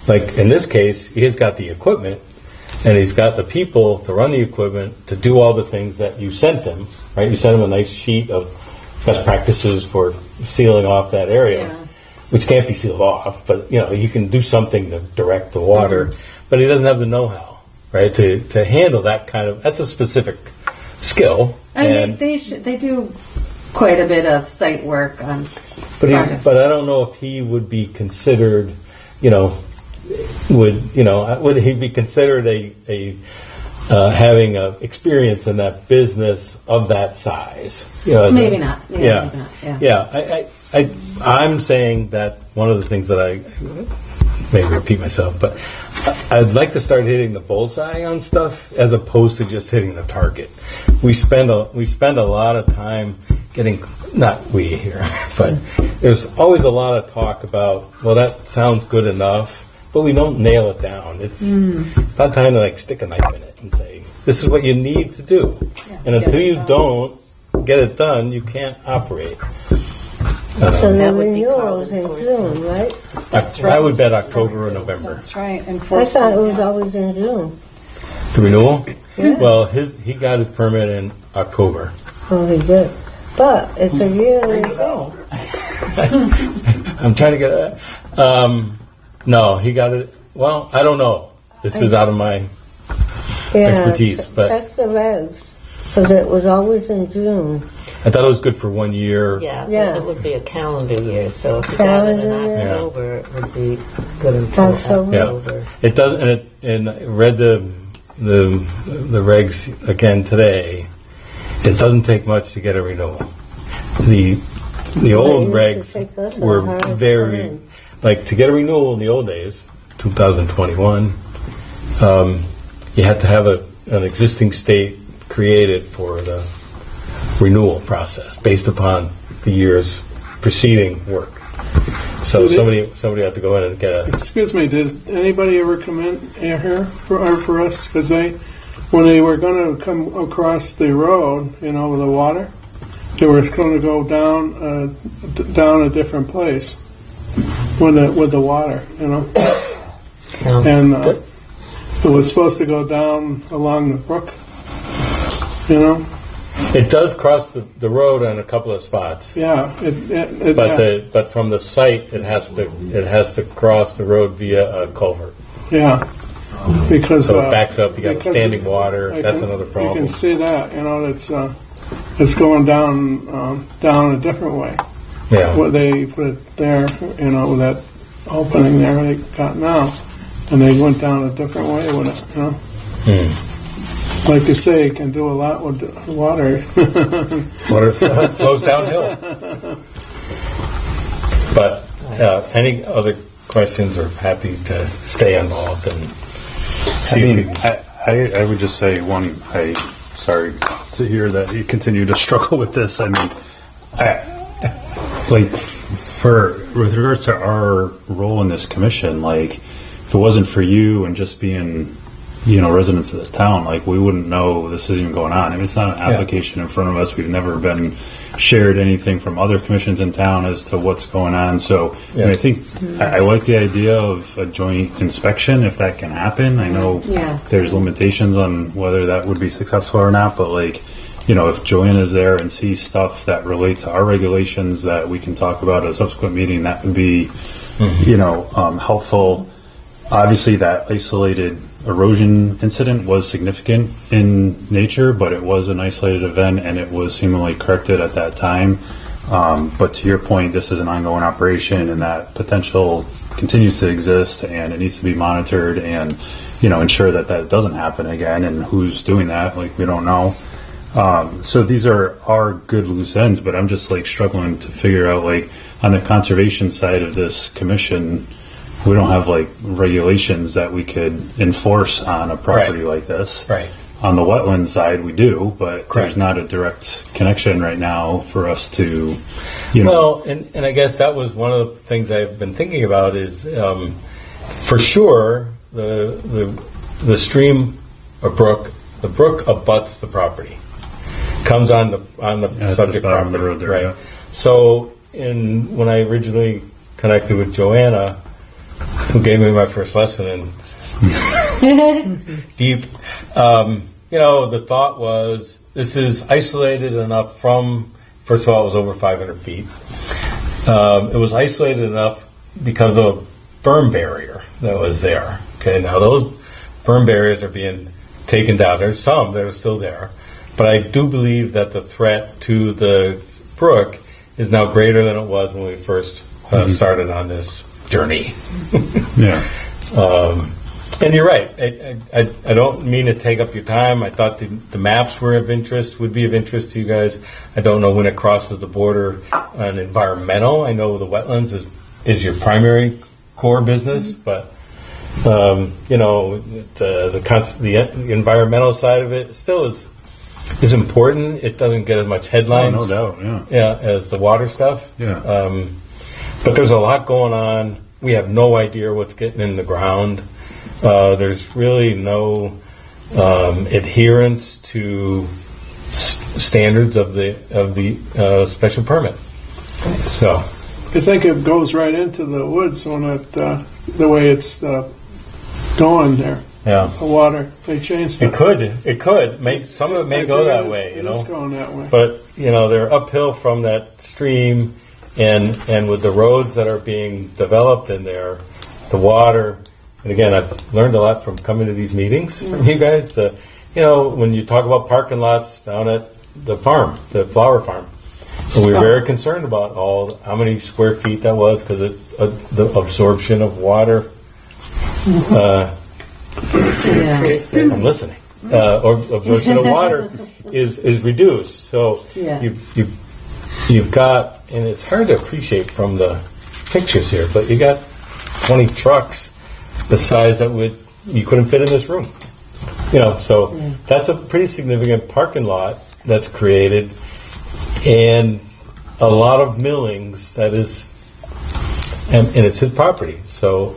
in this case, he's got the equipment and he's got the people to run the equipment to do all the things that you sent him, right? You sent him a nice sheet of best practices for sealing off that area, which can't be sealed off, but you can do something to direct the water, but he doesn't have the know-how, right? To handle that kind of, that's a specific skill, I mean, And- they do quite a bit of site work on projects. But I don't know if he would be considered, would he be considered a having a experience in that business of that size? Maybe not. Yeah, maybe not. Yeah. I'm saying that one of the things that I maybe repeat myself, but I'd like to start hitting the bullseye on stuff as opposed to just hitting the target. We spend a lot of time getting, not we here, but there's always a lot of talk about, well, that sounds good enough, but we don't nail it down. It's not time to like stick a knife in it and say, this is what you need to do. And until you don't get it done, you can't operate. So the That would be renewal is in called June, right? I would bet October or November. That's right. And I thought it was always in June. The renewal? Well, he got his permit in October. Oh, he did. But it's a yearly thing. I'm trying to get no, he got it. Well, I don't know. This is out of my expertise, but check the regs, because it was always in June. I thought it was good for 1 year. Yeah, Yeah. it would be a calendar year, so if you got it in Calendar year. October, it would be good until October. Yeah, October. it doesn't. And I read the regs again today. It doesn't take much to get a renewal. The old But it used to regs take us a were hard very time. like to get a renewal in the old days, 2021. You had to have an existing state created for the renewal process based upon the year's preceding work. So somebody had to go in and get a. Excuse me, did anybody ever come in here for us? Because when they were going to come across the road, with the water, they were going to go down a different place with the water, and it was supposed to go down along the brook, It does cross the road on a couple of spots. Yeah, But from the site, it has to cross the road via a culvert. yeah, because So it backs up. You got because standing water. That's another You problem. can see that, it's going down a different way. Yeah. What they put it there, with that opening there they got now, and they went down a different way with it, Like you say, you can do a lot with the water. Water flows downhill. But any other questions? Or happy to stay involved and see. I would just say sorry to hear that you continue to struggle with this. I mean, with regards to our role in this commission, if it wasn't for you and just being, residents of this town, we wouldn't know this is even going on. I mean, it's not an application in front of us. We've never been shared anything from other commissions in town as to what's going on. So I think I like the idea of a joint inspection if that can happen. I know there's limitations on whether that would be successful or not, but if Joanna's there and sees stuff that relate to our regulations that we can talk about at a subsequent meeting, that would be, helpful. Obviously, that isolated erosion incident was significant in nature, but it was an isolated event and it was seemingly corrected at that time. But to your point, this is an ongoing operation and that potential continues to exist and it needs to be monitored and, ensure that doesn't happen again. And who's doing that? We don't know. So these are good loose ends, but I'm just struggling to figure out on the conservation side of this commission, we don't have regulations that we could enforce on a property like this. Right. On the wetland side, we do, but there's not a direct connection right now for us to, Well, and I guess that was one of the things I've been thinking about is, for sure, the stream or brook, the brook abuts the property, comes on the subject bottom of the property, road there, right? yeah. So, when I originally connected with Joanna, who gave me my first lesson in deep, the thought was this is isolated enough from. First of all, it was over 500 feet. It was isolated enough because of a berm barrier that was there. Okay, now those berm barriers are being taken down. There's some that are still there. But I do believe that the threat to the brook is now greater than it was when we first started on this journey. Yeah. And you're right. I don't mean to take up your time. I thought the maps were of interest, would be of interest to you guys. I don't know when it crosses the border on environmental. I know the wetlands is your primary core business, but you know, the environmental side of it still is important. It doesn't get as much headlines, Oh, no doubt. yeah, as the water stuff. Yeah. But there's a lot going on. We have no idea what's getting in the ground. There's really no adherence to standards of the special permit. So I think it goes right into the woods when it, the way it's going there. yeah, The water, they changed it. it could. Some of it may go that way, you It is know. going that way. But you know, they're uphill from that stream, and with the roads that are being developed in there, the water. And again, I've learned a lot from coming to these meetings from you guys. You know, when you talk about parking lots down at the farm, the flower farm, and we were very concerned about how many square feet that was because the absorption of water. I'm listening. Or absorption of water is reduced. So Yeah. you've got, and it's hard to appreciate from the pictures here, but you got 20 trucks the size that you couldn't fit in this room. You know, so that's a pretty significant parking lot that's created, and a lot of millings that is, and it's his property. So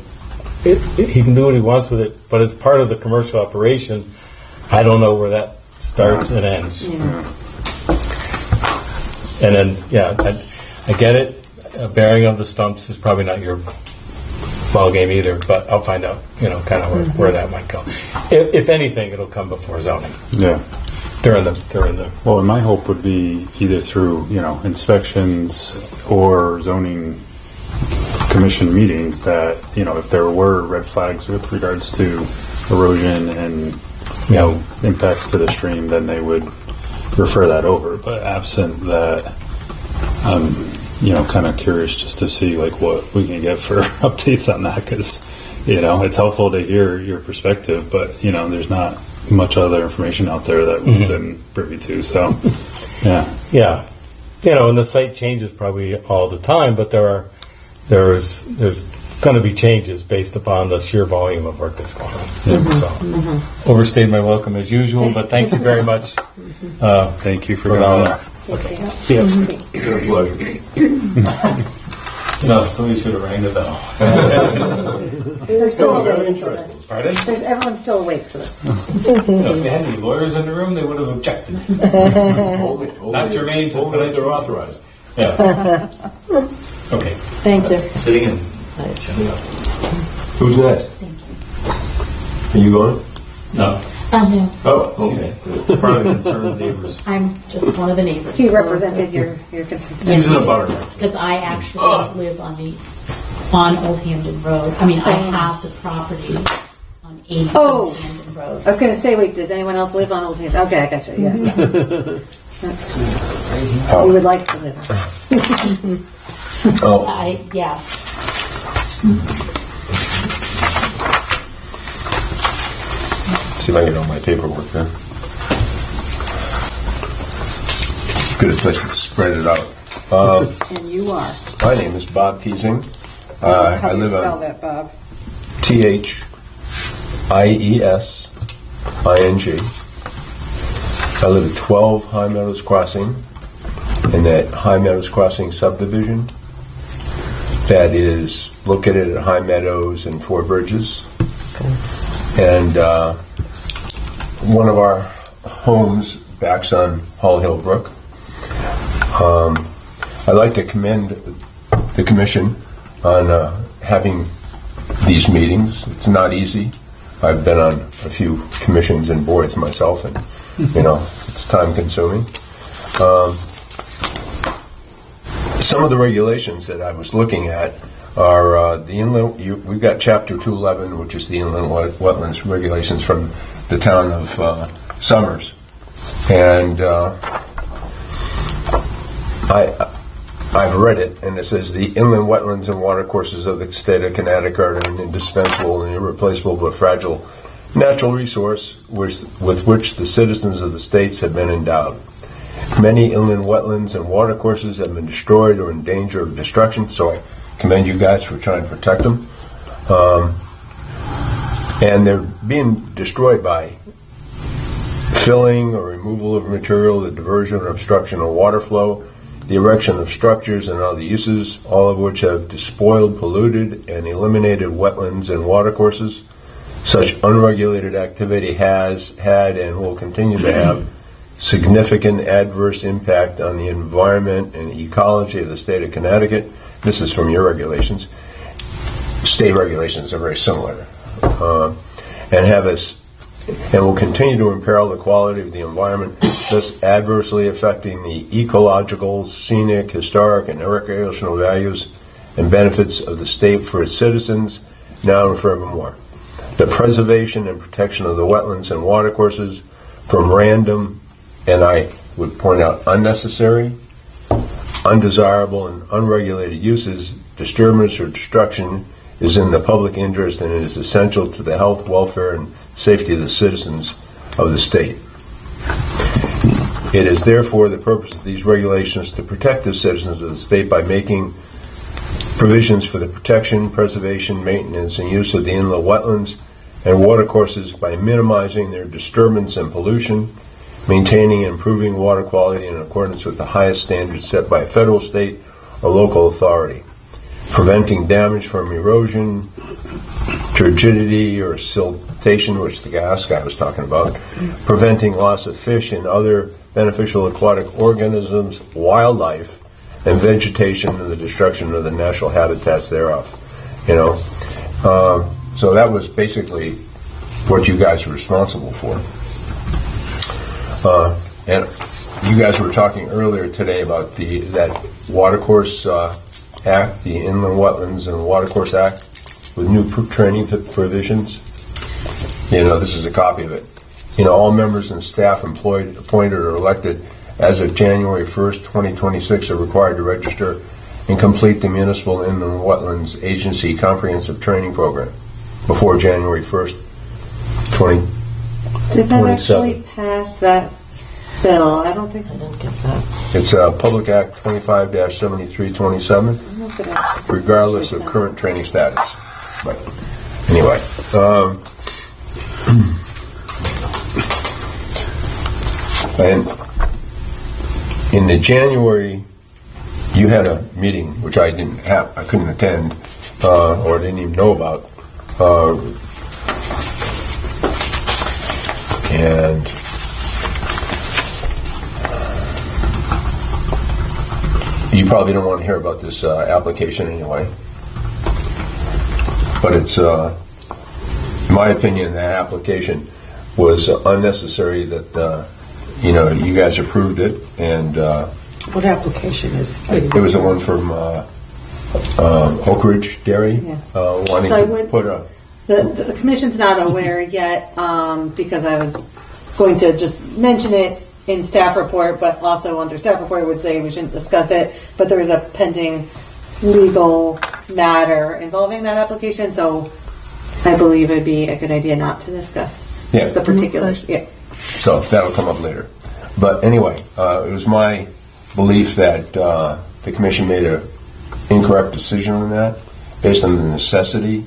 he can do what he wants with it, but it's part of the commercial operation. I don't know where that starts and ends. And then, I get it. A bearing of the stumps is probably not your ball game either, but I'll find out, you know, kind of where that might go. If anything, it'll come before zoning. Yeah. They're in the. Well, and my hope would be either through, you know, inspections or zoning commission meetings that, you know, if there were red flags with regards to erosion and, you know, impacts to the stream, then they would refer that over. But absent that, you know, kind of curious just to see like what we can get for updates on that, because, you know, it's helpful to hear your perspective, but, you know, there's not much other information out there that we've been privy to. So, yeah. Yeah. You know, and the site changes probably all the time, but there's going to be changes based upon the sheer volume of work that's going on. So, overstayed my welcome as usual, but thank you very much. Thank you for For coming. that. See ya. It's a pleasure. No, somebody should have rang the bell. They're still Very awake. interesting. Pardon? Everyone's still awake, so that's If they had any lawyers in the room, they would have objected. Only Not germane to only if they're authorized. Yeah. Okay. Thank you. Sitting in. Who's next? Are you going? No. No, Oh, okay. Part of the concerned neighbors. I'm just one of the neighbors. He represented your concerns. She's in a butter. Because I actually live on Old Hampton Road. I mean, I have the property on 80 Oh. Old Hampton Road. I was going to say, wait, does anyone else live on Old Hampton? Okay, I got you. Yeah. We would like to live. Oh, Yes. see if I can get all my paperwork then. Good place to spread it out. And you are. My name is Bob Teasing. How I do you live spell on that, Bob? THIESING. I live at 12 High Meadows Crossing, in that High Meadows Crossing subdivision that is located at High Meadows and Four Bridges. And one of our homes backs on Hall Hill Brook. I'd like to commend the commission on having these meetings. It's not easy. I've been on a few commissions and boards myself, and you know, it's time consuming. Some of the regulations that I was looking at are the inland. We've got Chapter 211, which is the inland wetlands regulations from the town of Summers, And I've read it, and it says the inland wetlands and watercourses of the state of Connecticut are an indispensable and irreplaceable but fragile natural resource with which the citizens of the states have been endowed. Many inland wetlands and watercourses have been destroyed or in danger of destruction, so I commend you guys for trying to protect them. And they're being destroyed by filling or removal of material, the diversion or obstruction of water flow, the erection of structures and other uses, all of which have despoiled, polluted, and eliminated wetlands and watercourses. Such unregulated activity has had and will continue to have significant adverse impact on the environment and ecology of the state of Connecticut. This is from your regulations. State regulations are very similar, and will continue to imperil the quality of the environment, thus adversely affecting the ecological, scenic, historic, and recreational values and benefits of the state for its citizens, now and forevermore. The preservation and protection of the wetlands and watercourses from random, and I would point out unnecessary, undesirable, and unregulated uses, disturbance, or destruction is in the public interest and is essential to the health, welfare, and safety of the citizens of the state. It is therefore the purpose of these regulations to protect the citizens of the state by making provisions for the protection, preservation, maintenance, and use of the inland wetlands and watercourses by minimizing their disturbance and pollution, maintaining and improving water quality in accordance with the highest standards set by a federal, state, or local authority, preventing damage from erosion, turgidity, or siltation, which the last guy was talking about, preventing loss of fish and other beneficial aquatic organisms, wildlife, and vegetation, and the destruction of the natural habitats thereof. So that was basically what you guys were responsible for. And you guys were talking earlier today about that Watercourse Act, the Inland Wetlands and Watercourse Act, with new training provisions. This is a copy of it. All members and staff employed, appointed, or elected as of January 1st, 2026 are required to register and complete the Municipal Inland Wetlands Agency Comprehensive Training Program before January 1st, 2027. Did that actually pass that bill? I don't think I didn't get that. It's Public Act 25-7327, regardless of current training status. But anyway, and in the January, you had a meeting which I couldn't attend, or didn't even know about, and you probably don't want to hear about this application anyway. But it's, in my opinion, that application was unnecessary. That you guys approved it, and What application is? it was the one from Oak Ridge Dairy, wanting to put a. The commission's not aware yet because I was going to just mention it in staff report, but also under staff report would say we shouldn't discuss it. But there is a pending legal matter involving that application, so I believe it'd be a good idea not to discuss the particulars. Yeah. So that'll come up later. But anyway, it was my belief that the commission made an incorrect decision on that based on the necessity.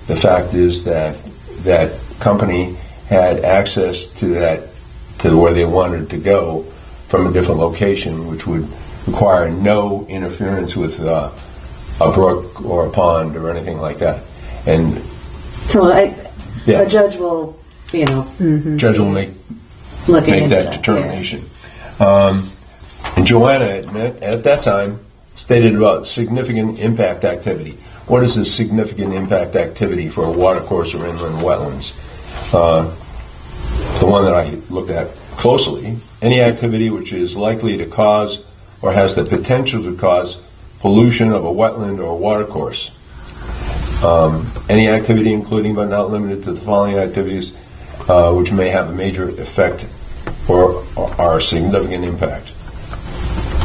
The fact is that that company had access to where they wanted to go from a different location, which would require no interference with a brook or a pond or anything like that. And so a judge will, judge will make into that determination. And Joanna, at that time, stated about significant impact activity. What is a significant impact activity for a watercourse or inland wetlands? The one that I looked at closely, any activity which is likely to cause or has the potential to cause pollution of a wetland or a watercourse. Any activity including but not limited to the following activities which may have a major effect or are a significant impact.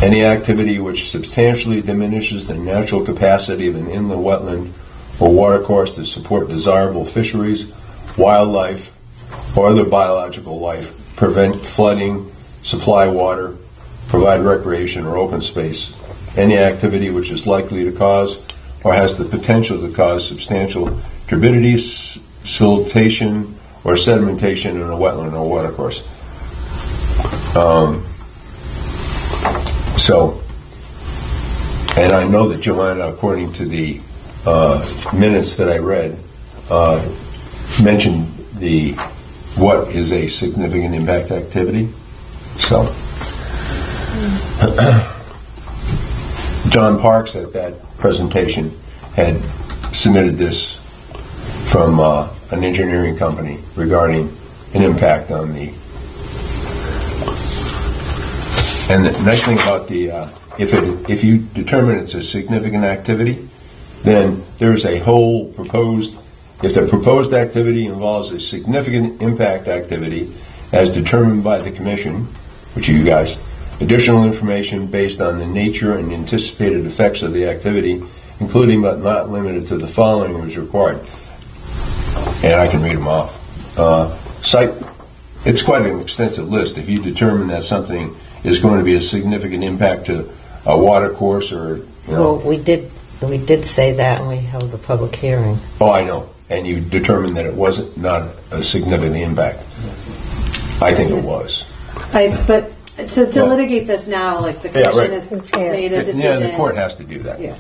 Any activity which substantially diminishes the natural capacity of an inland wetland or watercourse to support desirable fisheries, wildlife, or other biological life, prevent flooding, supply water, provide recreation or open space. Any activity which is likely to cause or has the potential to cause substantial turbidity, siltation, or sedimentation in a wetland or watercourse. And I know that Joanna, according to the minutes that I read, mentioned what is a significant impact activity. So, John Parks at that presentation had submitted this from an engineering company regarding an impact on the. And the nice thing about if you determine it's a significant activity, then there's a whole proposed. If the proposed activity involves a significant impact activity, as determined by the Commission, which are you guys, additional information based on the nature and anticipated effects of the activity, including but not limited to the following, is required. And I can read them off. It's quite an extensive list. If you determine that something is going to be a significant impact to a water course or, Well, we did say that, and we held the public hearing. Oh, I know. And you determined that it wasn't not a significant impact. I think it was. But to litigate this now, like the commission has made a decision. Yeah, the court has to do that. Yeah.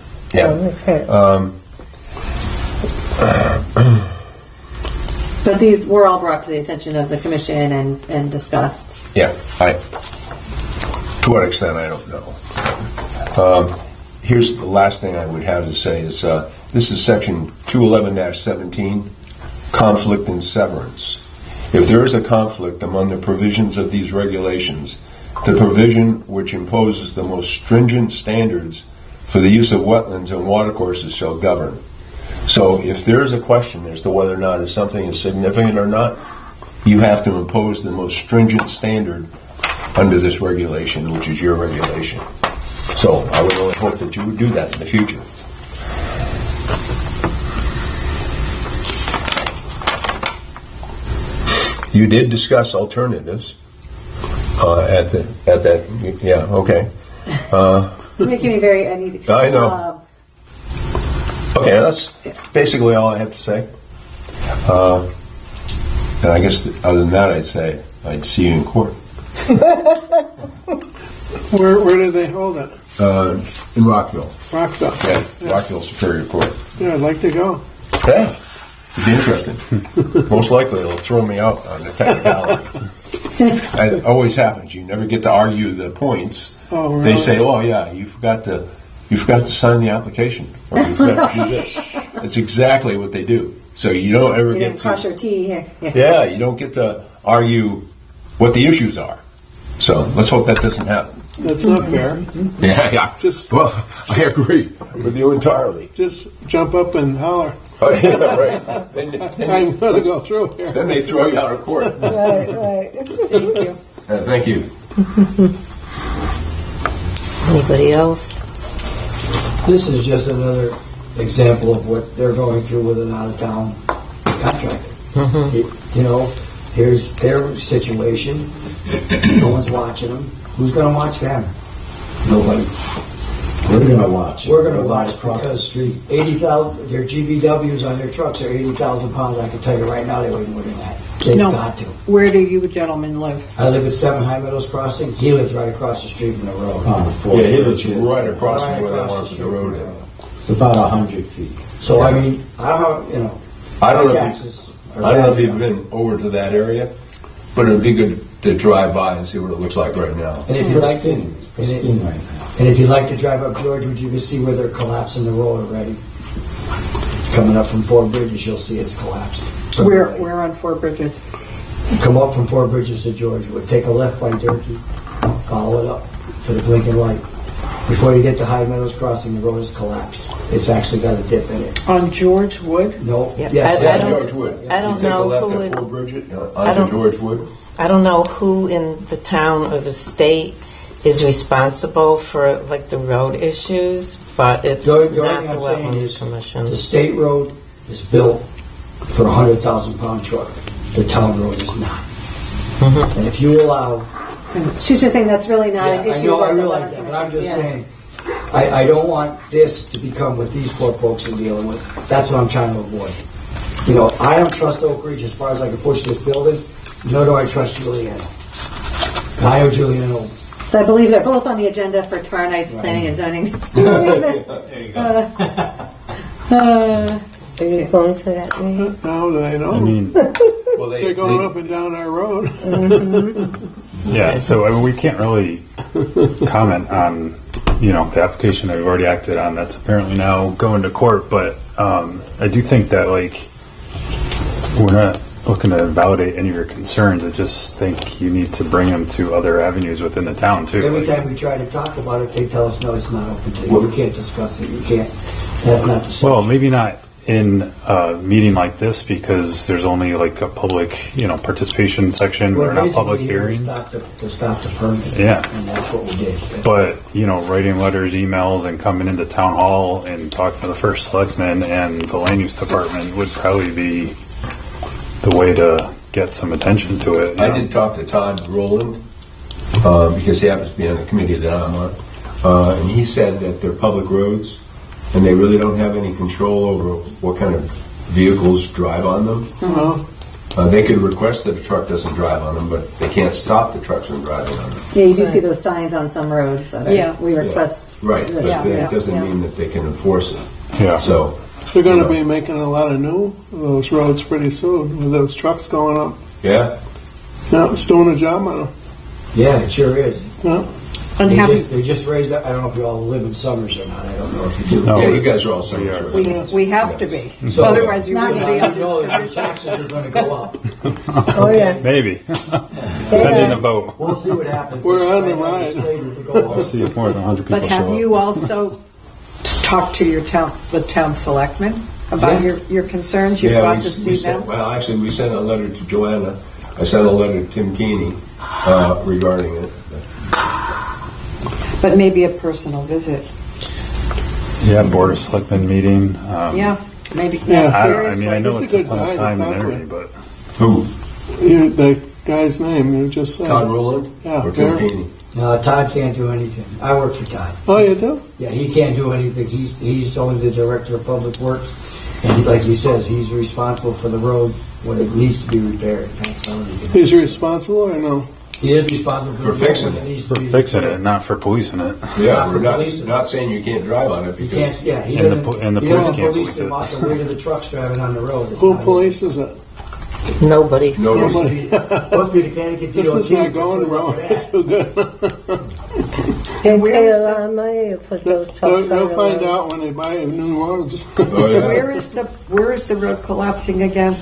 But these were all brought to the attention of the commission and discussed. Yeah. To what extent, I don't know. Here's the last thing I would have to say is this is section 211-17, conflict and severance. If there is a conflict among the provisions of these regulations, the provision which imposes the most stringent standards for the use of wetlands and watercourses shall govern. So if there is a question as to whether or not something is significant or not, you have to impose the most stringent standard under this regulation, which is your regulation. So I would only hope that you would do that in the future. You did discuss alternatives at that. Yeah. Okay. You're making me very uneasy. I know. Okay, that's basically all I have to say. And I guess other than that, I'd say I'd see you in court. Where did they hold it? In Rockville. Rockville. Yeah, Rockville Superior Court. Yeah, I'd like to go. Yeah, it'd be interesting. Most likely they'll throw me out on the technicality. It always happens. You never get to argue the points. Oh, really? They say, "Oh yeah, you forgot to sign the application, or you forgot to do this." That's exactly what they do. So you don't ever get to cross your T here. Yeah, you don't get to argue what the issues are. So let's hope that doesn't happen. That's not fair. Yeah. I agree with you entirely. Just jump up and holler. Oh, yeah, right. I'm going to go through here. Then they throw you out of court. Right. Thank you. Thank you. Anybody else? This is just another example of what they're going through with an out-of-town contractor. Here's their situation. No one's watching them. Who's going to watch them? Nobody. We're going to watch. We're going to watch across the because street. 80,000. Their GVWs on their trucks are 80,000 pounds. I can tell you right now, they weigh more than that. They've got to. Where do you gentlemen live? I live at 7 High Meadows Crossing. He lives right across the street from the road. Yeah, he lives right across from where they want the road in. It's about 100 feet. So I mean, I don't know. I don't know taxes. I don't know if you've been over to that area, but it'd be good to drive by and see what it looks like right now. And if you like to, It's pristine right now. and if you'd like to drive up George, would you can see where they're collapsing the road already? Coming up from Four Bridges, you'll see it's collapsed. We're on Four Bridges. Come up from Four Bridges to Georgewood, take a left by Durkee, follow it up to the blinking light. Before you get to High Meadows Crossing, the road is collapsed. It's actually got a dip in it. On George Wood? No. Yeah, Yes. Yeah, George Wood. I don't you take know a left who at would- Fort Bridget, I onto don't- George Wood. I don't know who in the town or the state is responsible for like the road issues, but it's The only not thing the I'm saying Wetlands is, Commission. the state road is built for a 100,000-pound truck. The town road is not. Mm-hmm. And if you allow... She's just saying that's really not an Yeah, issue. I with the realize Wetlands that, but I'm Commission. just Yeah. saying, I don't want this to become what these poor folks are dealing with. That's what I'm trying to avoid. You know, I don't trust Oak Ridge as far as I can push this building, nor do I trust Juliana. And I know Juliana. So I believe they're both on the agenda for tomorrow night's planning and zoning. There you go. Are you going to that meeting? Now that I know. I mean, Well, They're going up and down our road. yeah, so I mean, we can't really comment on, the application that we've already acted on. That's apparently now going to court, but I do think that, like, we're not looking to validate any of your concerns. I just think you need to bring them to other avenues within the town, too. Every Like, time we try to talk about it, they tell us, no, it's not open to you. You can't discuss it. You can't. That's not the same. well, maybe not in a meeting like this because there's only like a public, participation section or not public hearings. To stop the permit. Yeah. And that's what we did. But, writing letters, emails, and coming into town hall and talking to the first selectman and the land use department would probably be the way to get some attention to it. I did talk to Todd Rowland, because he happens to be on the committee that I'm on, and he said that they're public roads, and they really don't have any control over what kind of vehicles drive on them. They could request that a truck doesn't drive on them, but they can't stop the trucks from driving on them. Yeah, you do see those signs on some roads that we request. Right, but Yeah. that doesn't mean that they can enforce it. Yeah. So, They're going to be making a lot of new those roads pretty soon with those trucks going up. yeah. Yeah, it's doing a job on them. Yeah, it sure is. Yeah. They just raised up. I don't know if you all live in Summers or not. I don't know if you do. No. Yeah, you guys are all Summers We residents. We have to be. So- Otherwise, you wouldn't be I on know this that your commission. taxes are going to go up. Oh, yeah. Maybe. Depending on a vote. We'll see what happens. We're on the Right now, ride. it's slated to go We'll up. see if more than 100 people But show have up. you also talked to the town selectmen about Yeah. your concerns? You've Yeah, got we to see sent, them? well, actually, we sent a letter to Joanna. I sent a letter to Tim Keeney regarding it. But maybe a personal visit. Yeah, Board of Selectmen meeting. Yeah, maybe. Yeah. I seriously. know He's a it's a good ton guy of to time and talk energy, with. but Who? The guy's name you just said. Todd Rowland? Yeah, Or Tim Barry. Keeney? No, Todd can't do anything. I work for Todd. Oh, you do? Yeah, he can't do anything. He's only the director of public works, and like he says, he's responsible for the road when it needs to be repaired. That's all he can do. He's responsible or no? He is responsible For the road fixing when it. needs to for be fixing repaired. it, not for policing it. Yeah, Not we're for policing. not saying you can't drive on it He because can't. Yeah, he And the doesn't. po- and the he police doesn't can't police police them it. off the weight of the trucks driving on the road. It's Who not- polices it? Nobody. no Supposed to be the Connecticut This DOT. is not going Good luck wrong. with that. Too good. They where pay is a the- lot of money to put those trucks They'll on the find road. out when they buy a new road. Oh, yeah. Where is the road collapsing again?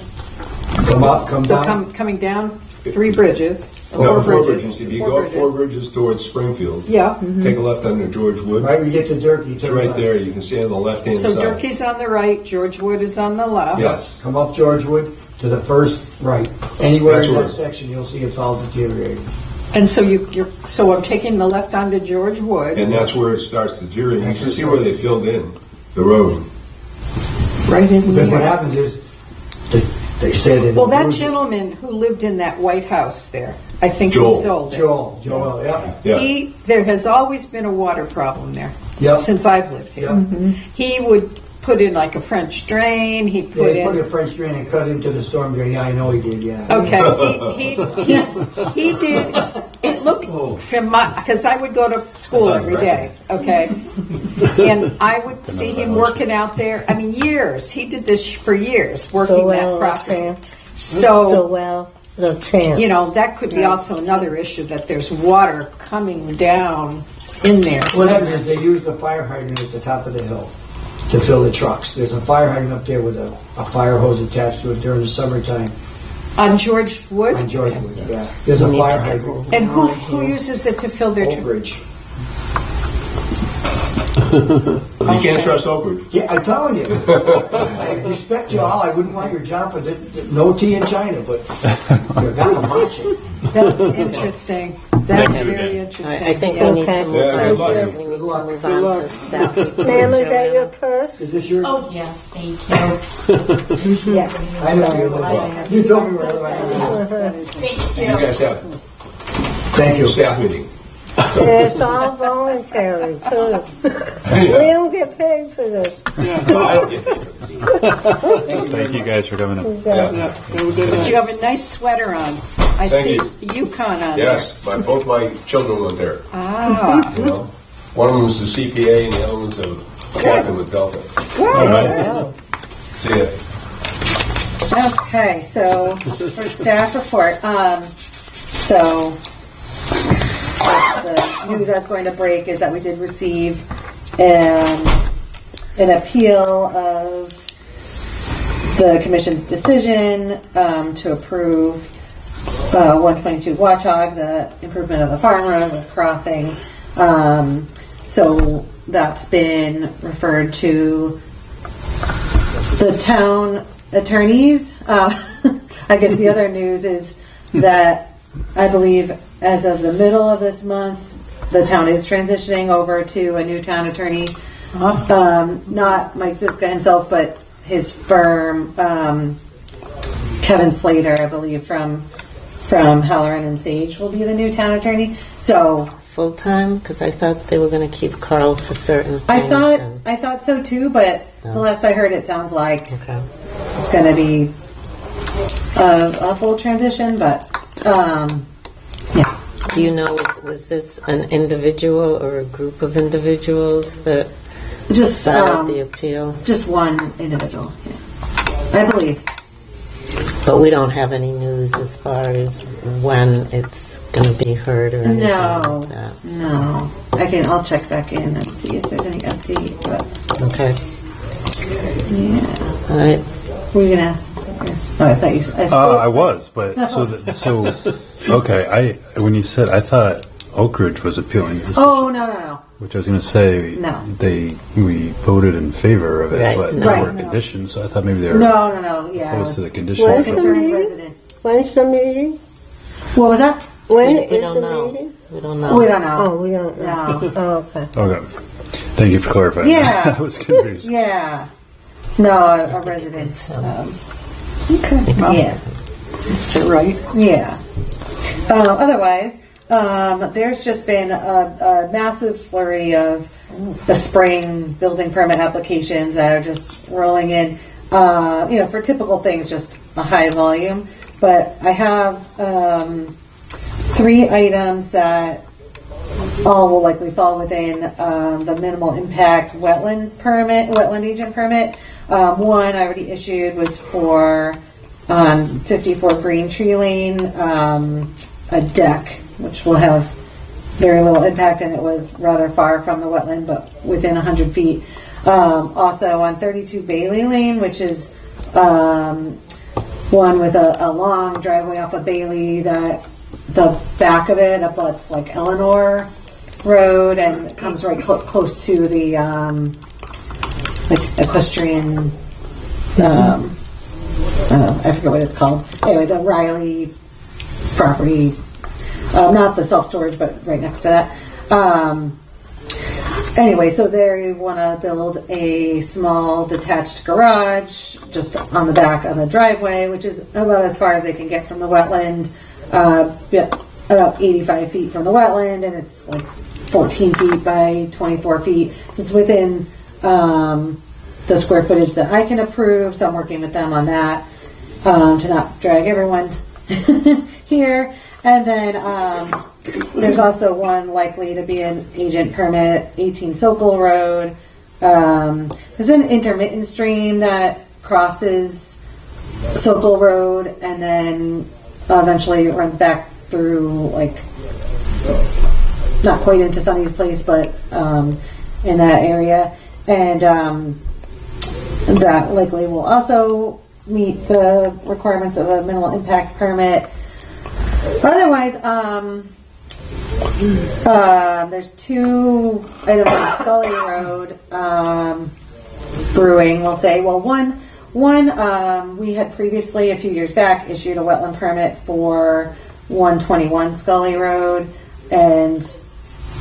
Come up, come So down. coming down 3 bridges, or No, 4 bridges. If you Four go up bridges. 4 bridges towards Springfield, Yeah. take a left under George Wood. Right when you get to Durkee, It's turn right left. there. You can see on the left-hand So side. Durkee's on the right, George Wood is on the left. Yes. Come up George Wood to the first right. Anywhere That's in where- that section, you'll see it's all deteriorated. And so so I'm taking the left onto George Wood, And that's where it starts to deteriorate. You can see where they filled in the road. right in Because what there. happens is, they said in Well, that Bruce- gentleman who lived in that White House there, I think Joel. he sold it. Joel, yeah. Yeah. There has always been a water problem there Yep. since I've lived here. Yep. He would put in like a French drain. He Yeah, put he put a in. French drain and cut into the storm drain. Yeah, I know he did, yeah. Okay, he did. It looked from my because I would go to school That's on every the day. Okay, and I would see him working out there. I mean, years. He did this for years, working So that well, property. chance. So well, the chance. you know that could be also another issue that there's water coming down in there. What happened is they used a fire hydrant at the top of the hill to fill the trucks. There's a fire hydrant up there with a fire hose attached to it during the summertime On George Wood? on George Wood. Yeah. There's a fire hydrant. And who uses it to fill their Oak truck? Ridge. You can't trust Oak Ridge. Yeah, I'm telling you. I respect you all. I wouldn't want your job for no tea in China, but you gotta watch it. That's interesting. That's Thank you very again. interesting. I think we need to Okay. move Yeah, on. good luck. We need to move on to staff report. Ma'am, is that your purse? Is this yours? Oh, yeah, thank you. Yes. I know yours as well. You told me right away. Thank You you. guys have Thank you. staff meeting. It's all voluntary, too. We don't get paid for this. I don't get it. Thank you guys for coming in. Okay. Yeah, have a good night. You have a nice sweater on. I Thank see Yukon on Yes, both my children went there. there. Ah. You know, one of them was a CPA and the other one's a captain with Delta. See ya. Okay, so for staff report, so the news I was going to break is that we did receive an appeal of the commission's decision to approve 122 Watchog, the improvement of the farm road with crossing. So that's been referred to the town attorneys. I guess the other news is that I believe as of the middle of this month, the town is transitioning over to a new town attorney. Not Mike Ziska himself, but his firm, Kevin Slater, I believe, from Halloran and Sage will be the new town attorney. So Full-time? Because I thought they were going to keep Carl for certain things. I thought so too, but the last I heard, it sounds like Okay. it's going to be a full transition. But yeah, Do you know, was this an individual or a group of individuals that just filed the appeal? just one individual, yeah. I believe. But we don't have any news as far as when it's going to be heard or anything No, like that. no. I'll check back in and see if there's any update. But Okay. yeah, All right. were you gonna ask? Oh, I thought you said. I was, but okay. When you said, I thought Oak Ridge was appealing this, Oh no. which I was going to say No. we voted in favor of it, Right. but No. there were Right. conditions, so I thought maybe they were No. Yeah, opposed to the it conditions. was a When's but- the concerned meeting? resident. When's the meeting? What was that? When We is don't the know. meeting? We don't know. We don't know. Oh, we don't know. No. Oh, okay. Okay. Thank you for clarifying. Yeah. I was confused. Yeah. No, a resident. Okay. Well, Yeah. Is that right? Yeah. Otherwise, there's just been a massive flurry of the spring building permit applications that are just rolling in. For typical things, just a high volume. But I have 3 items that all will likely fall within the minimal impact wetland agent permit. One I already issued was for 54 Green Tree Lane, a deck, which will have very little impact, and it was rather far from the wetland, but within 100 feet. Also on 32 Bailey Lane, which is one with a long driveway off of Bailey that the back of it abuts like Eleanor Road and it comes right close to the like equestrian. I forget what it's called. Anyway, the Riley property, not the self-storage, but right next to that. Anyway, so they want to build a small detached garage just on the back of the driveway, which is about as far as they can get from the wetland. About 85 feet from the wetland, and it's like 14 feet by 24 feet. So it's within the square footage that I can approve, so I'm working with them on that to not drag everyone here. And then there's also one likely to be an agent permit, 18 Sokol Road. There's an intermittent stream that crosses Sokol Road and then eventually it runs back through, like, not quite into Sunny's place, but in that area. And that likely will also meet the requirements of a minimal impact permit. Otherwise, there's 2 items on Scully Road brewing, we'll say. Well, one we had previously, a few years back, issued a wetland permit for 121 Scully Road, and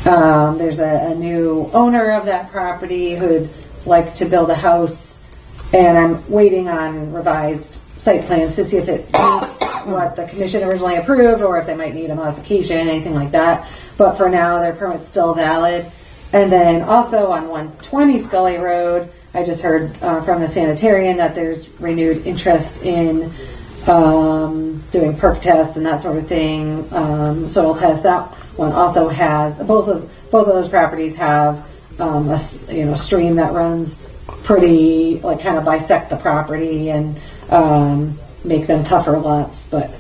there's a new owner of that property who'd like to build a house, and I'm waiting on revised site plans to see if it meets what the commission originally approved or if they might need a modification, anything like that. But for now, their permit's still valid. And then also on 120 Scully Road, I just heard from the sanitarian that there's renewed interest in doing perk tests and that sort of thing, soil test. That one also has, both of those properties have a stream that runs pretty, like, kind of bisect the property and make them tougher lots. But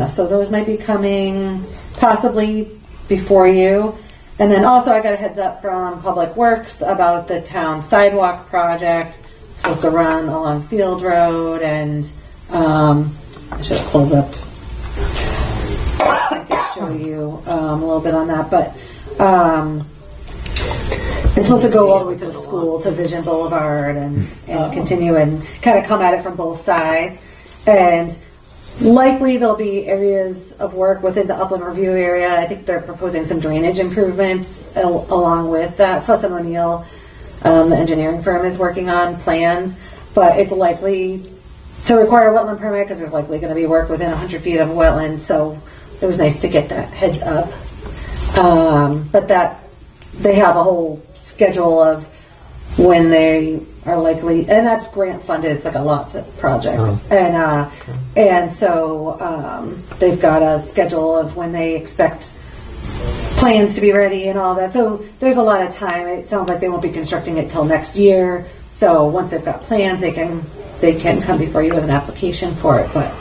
so those might be coming possibly before you. And then also I got a heads up from Public Works about the town sidewalk project. It's supposed to run along Field Road, and I should have pulled up. I could show you a little bit on that, but it's supposed to go all the way to the school, to Vision Boulevard, and continue and kind of come at it from both sides. And likely there'll be areas of work within the upland review area. I think they're proposing some drainage improvements along with that. Fuss and O'Neill, the engineering firm, is working on plans, but it's likely to require a wetland permit because there's likely going to be work within 100 feet of a wetland. So it was nice to get that heads up. But that they have a whole schedule of when they are likely, and that's grant funded. It's like a lots project, and so they've got a schedule of when they expect plans to be ready and all that. So there's a lot of time. It sounds like they won't be constructing it till next year. So once they've got plans, they can come before you with an application for it. But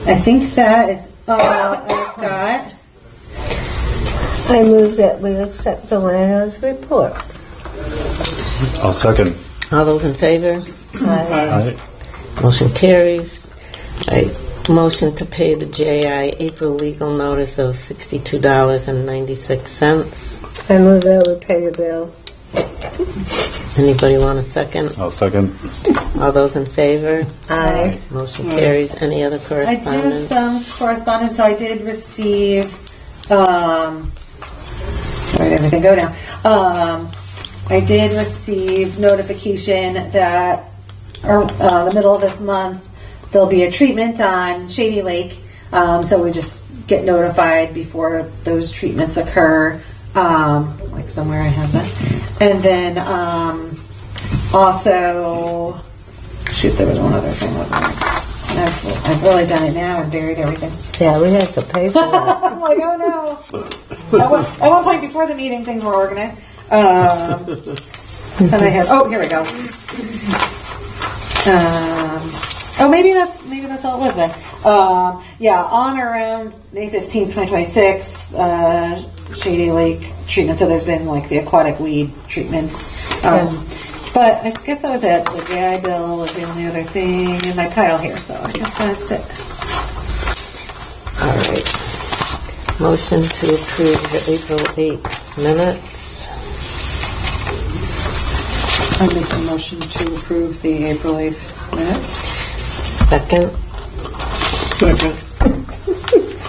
I think that is all I've got. I move that we accept the landlord's report. I'll second. All those in favor? Aye. Motion carries. I motion to pay the JI April legal notice of $62.96. I move that we pay the bill. Anybody want a second? I'll second. All those in favor? Aye. Motion carries. Any other I do correspondence? some correspondence. So I did receive, where did everything go now? I did receive notification that the middle of this month there'll be a treatment on Shady Lake. So we just get notified before those treatments occur. Like somewhere I have that. And then also, shoot, there was one other thing. I've really done it now and buried everything. Yeah, we have to pay for that. I'm like, oh no. At one point before the meeting, things were organized. And I had, here we go. Maybe that's all it was then. On or around May 15th, 2026, Shady Lake treatment. So there's been like the aquatic weed treatments. But I guess that was it. The GI bill was the only other thing in my pile here. So I guess that's it. All right. Motion to approve the April 8th minutes. I make a motion to approve the April 8th minutes. Second. Second.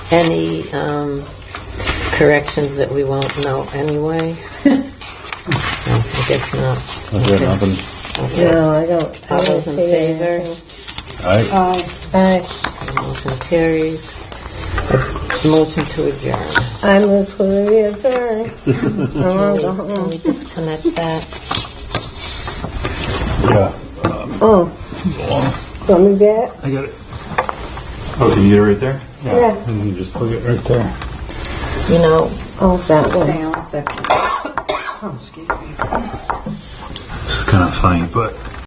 Any corrections that we won't know anyway? No, I guess not. Okay, nothing. Okay. No, I don't. All those in favor? Aye. Aye. Motion carries. Motion to adjourn. I move for the adjourn. I want to go Can home. we disconnect that? Yeah. Oh, want me that? I got it. Oh, can you get it right there? Yeah. You can just plug it right there. You know, That one. Hang on 1 second. Oh, excuse me. This is kind of funny, but